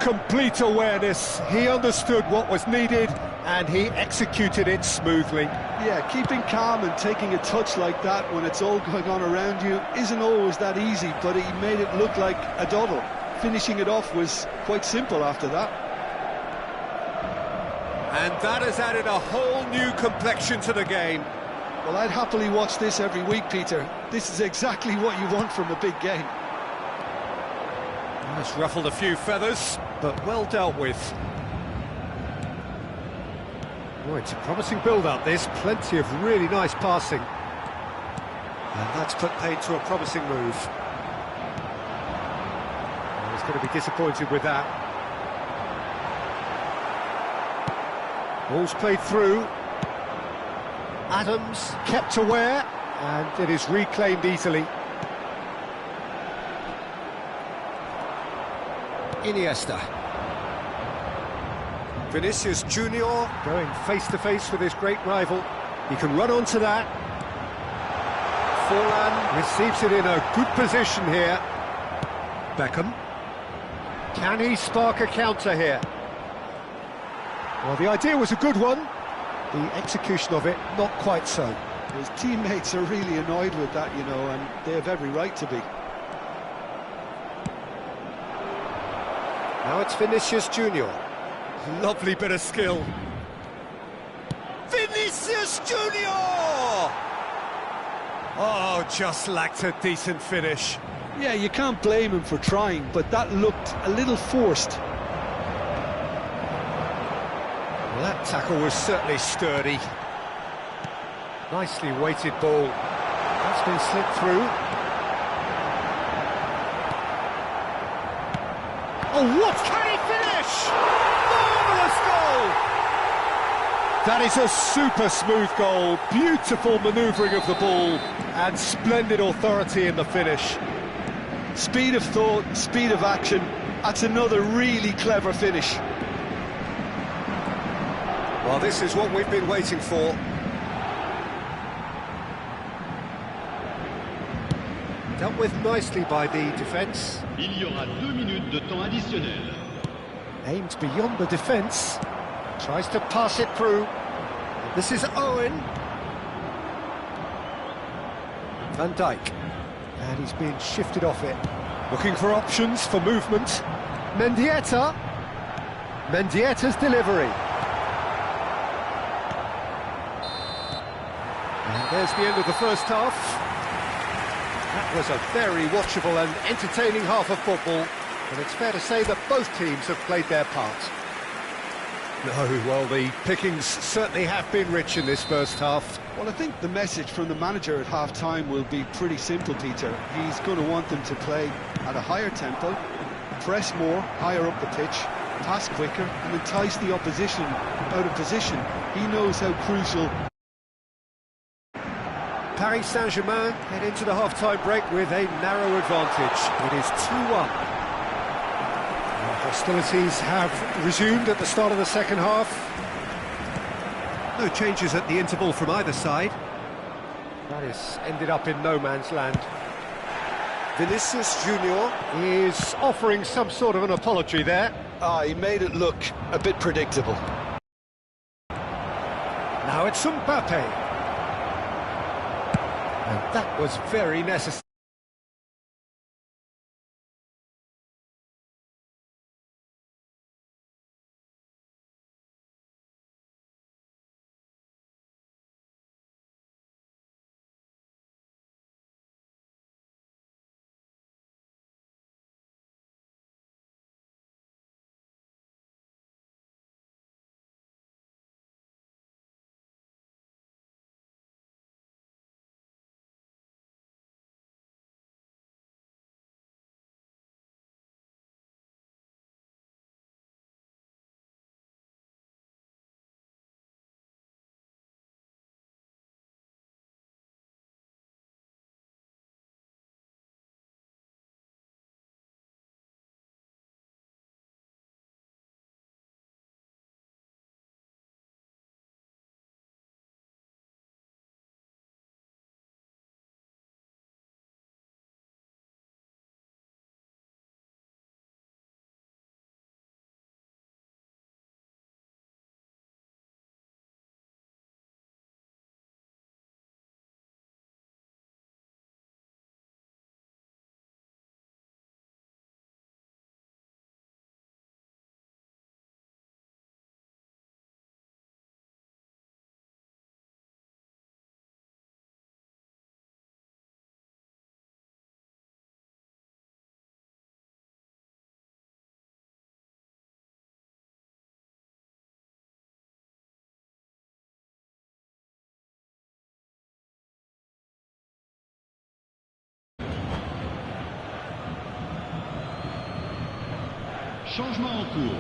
Complete awareness. He understood what was needed And he executed it smoothly. Yeah, keeping calm and taking a touch like that when it's all going on around you isn't always that easy, but he made it look like a doddle. Finishing it off was quite simple after that. And that has added a whole new complexion to the game. Well, I'd happily watch this every week, Peter. This is exactly what you want from a big game. It's ruffled a few feathers, but well dealt with. Oh, it's a promising build-up, this. Plenty of really nice passing. And that's put paid to a promising move. Well, he's going to be disappointed with that. Ball's played through. Adams kept aware, and it is reclaimed easily. Iniesta. Vinicius Junior going face-to-face with his great rival. He can run onto that. Forlan receives it in a good position here. Beckham. Can he spark a counter here? Well, the idea was a good one. The execution of it, not quite so. His teammates are really annoyed with that, you know, and they have every right to be. Now it's Vinicius Junior. Lovely bit of skill. Vinicius Junior! Oh, just lacked a decent finish. Yeah, you can't blame him for trying, but that looked a little forced. Well, that tackle was certainly sturdy. Nicely weighted ball. That's been slipped through. Oh, what can he finish? Marvellous goal! That is a super smooth goal. Beautiful manoeuvring of the ball and splendid authority in the finish. Speed of thought, speed of action. That's another really clever finish. Well, this is what we've been waiting for. Dealt with nicely by the defence. Il y aura 2 minutes de temps additionnel. Aimed beyond the defence. Tries to pass it through. This is Owen. Van Dijk. And he's being shifted off it. Looking for options for movement. Mendieta. Mendieta's delivery. And there's the end of the first half. That was a very watchable and entertaining half of football, and it's fair to say that both teams have played their part. No, well, the pickings certainly have been rich in this first half. Well, I think the message from the manager at half-time will be pretty simple, Peter. He's going to want them to play at a higher tempo, press more, higher up the pitch, pass quicker, and entice the opposition out of position. He knows how crucial. Paris Saint-Germain head into the half-time break with a narrow advantage. It is 2-1. Hostilities have resumed at the start of the second half. No changes at the interval from either side. That has ended up in no man's land. Vinicius Junior is offering some sort of an apology there. He made it look a bit predictable. Now it's Mbappe. And that was very necessary. Changement en cours.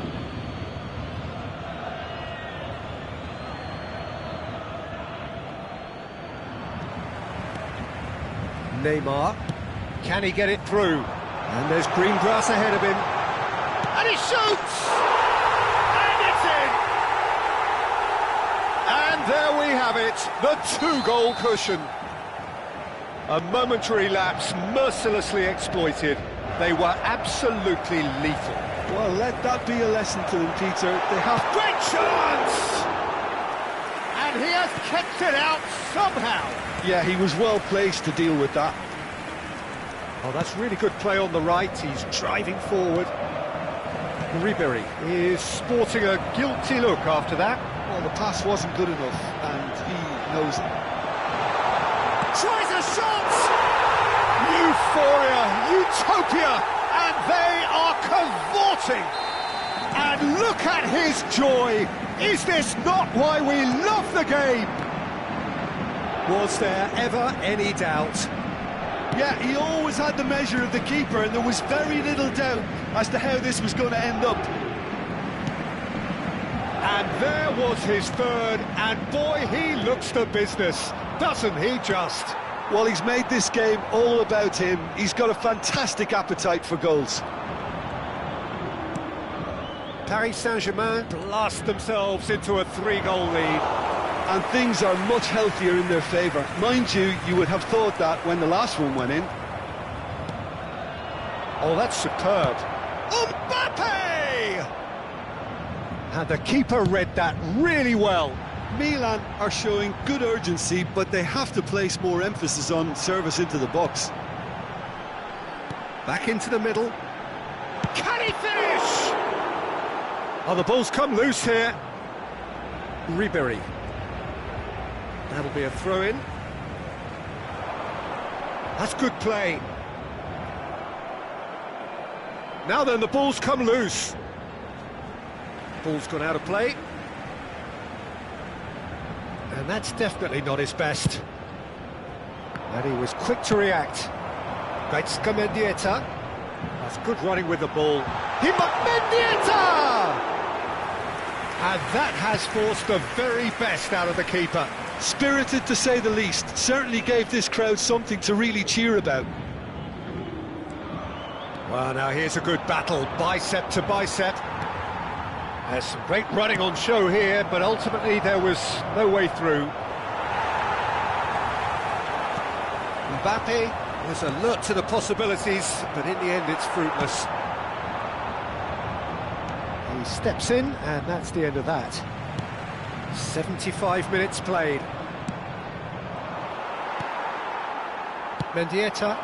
Neymar. Can he get it through? And there's green grass ahead of him. And he shoots! And it's in! And there we have it, the two-goal cushion. A momentary lapse mercilessly exploited. They were absolutely lethal. Well, let that be a lesson to them, Peter. They have... Great chance! And he has kept it out somehow. Yeah, he was well placed to deal with that. Oh, that's really good play on the right. He's driving forward. Ribery is sporting a guilty look after that. Well, the pass wasn't good enough, and he knows it. Tries a shot! Euphoria, utopia, and they are cavorting. And look at his joy. Is this not why we love the game? Was there ever any doubt? Yeah, he always had the measure of the keeper, and there was very little doubt as to how this was going to end up. And there was his third, and boy, he looks the business, doesn't he just? Well, he's made this game all about him. He's got a fantastic appetite for goals. Paris Saint-Germain blast themselves into a 3-goal lead. And things are much healthier in their favour. Mind you, you would have thought that when the last one went in. Oh, that's superb. Mbappe! And the keeper read that really well. Milan are showing good urgency, but they have to place more emphasis on service into the box. Back into the middle. Can he finish? Oh, the ball's come loose here. Ribery. That'll be a throw-in. That's good play. Now then, the ball's come loose. Ball's gone out of play. And that's definitely not his best. And he was quick to react. Mendieta. That's good running with the ball. Mendieta! And that has forced the very best out of the keeper. Spirited, to say the least. Certainly gave this crowd something to really cheer about. Well, now here's a good battle, bicep to bicep. There's some great running on show here, but ultimately there was no way through. Mbappe was alert to the possibilities, but in the end it's fruitless. He steps in, and that's the end of that. 75 minutes played. Mendieta.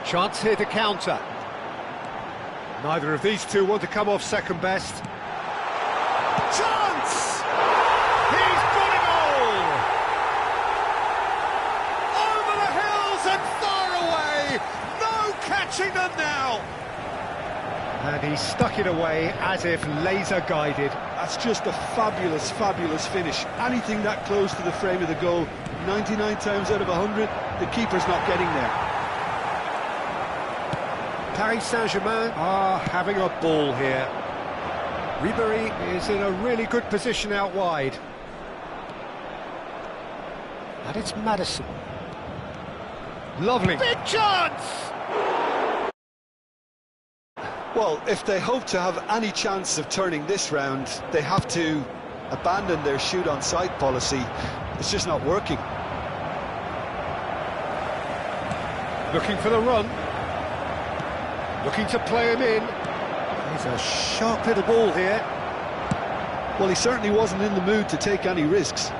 Chance here to counter. Neither of these two want to come off second best. Chance! He's got it all! Over the hills and far away! No catching them now! And he stuck it away as if laser guided. That's just a fabulous, fabulous finish. Anything that close to the frame of the goal, 99 times out of 100, the keeper's not getting there. Paris Saint-Germain are having a ball here. Ribery is in a really good position out wide. And it's Madison. Lovely. Big chance! Well, if they hope to have any chance of turning this round, they have to abandon their shoot-on-sight policy. It's just not working. Looking for the run. Looking to play him in. He's a sharp little ball here. Well, he certainly wasn't in the mood to take any risks.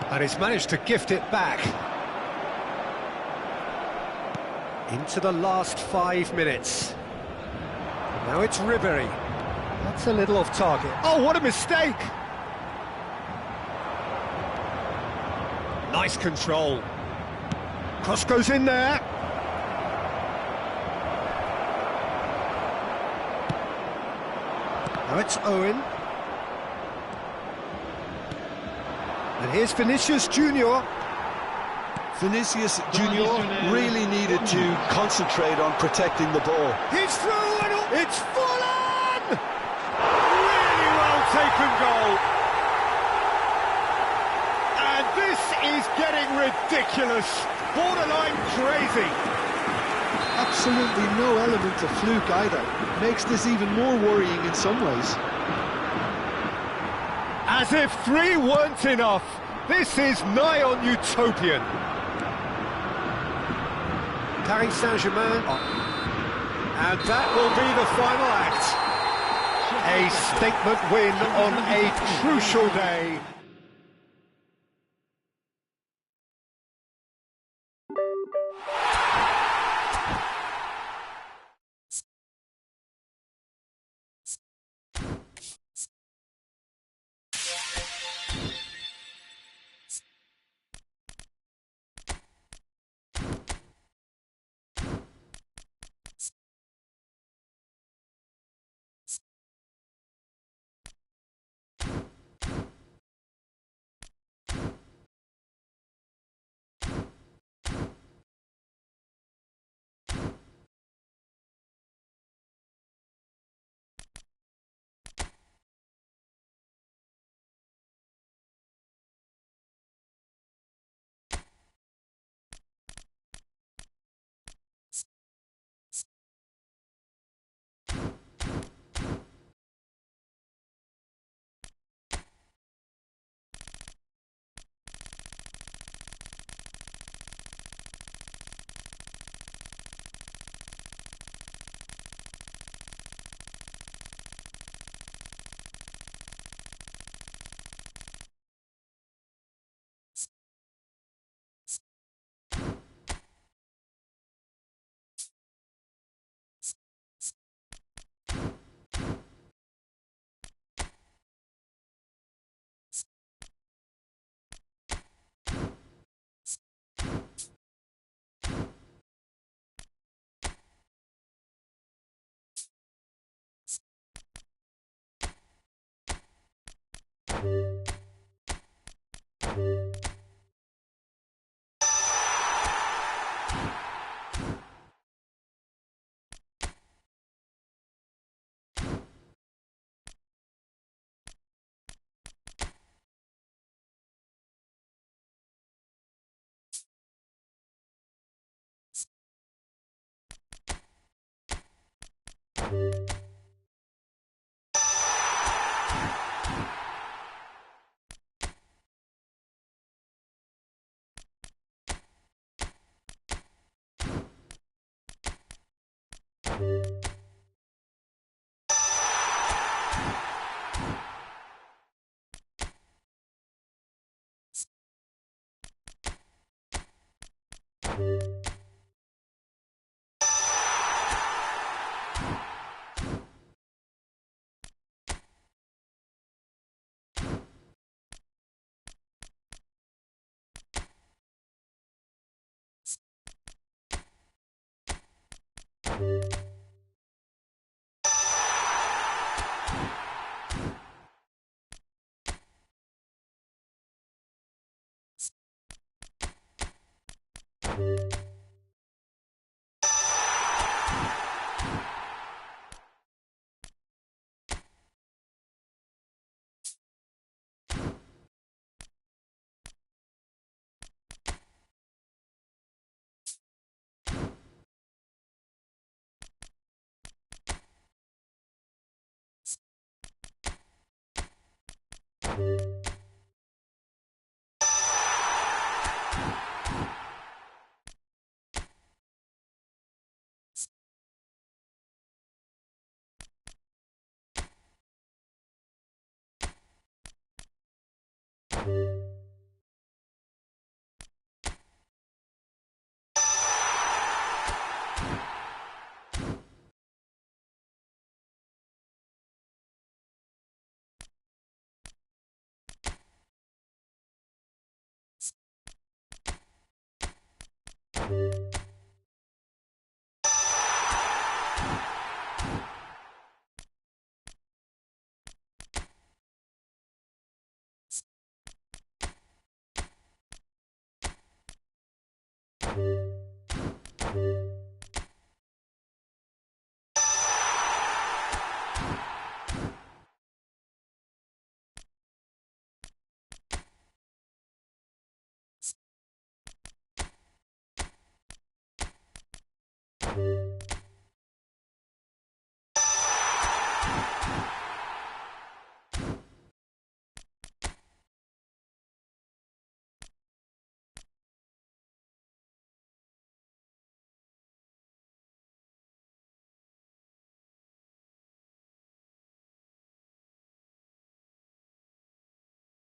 And he's managed to gift it back. Into the last 5 minutes. Now it's Ribery. That's a little off target. Oh, what a mistake! Nice control. Cross goes in there. Now it's Owen. And here's Vinicius Junior. Vinicius Junior really needed to concentrate on protecting the ball. He's through and it's full on! Really well taken goal. And this is getting ridiculous. Borderline crazy. Absolutely no element of fluke either. Makes this even more worrying in some ways. As if 3 weren't enough. This is nigh on utopian. Paris Saint-Germain. And that will be the final act. A statement win on a crucial day.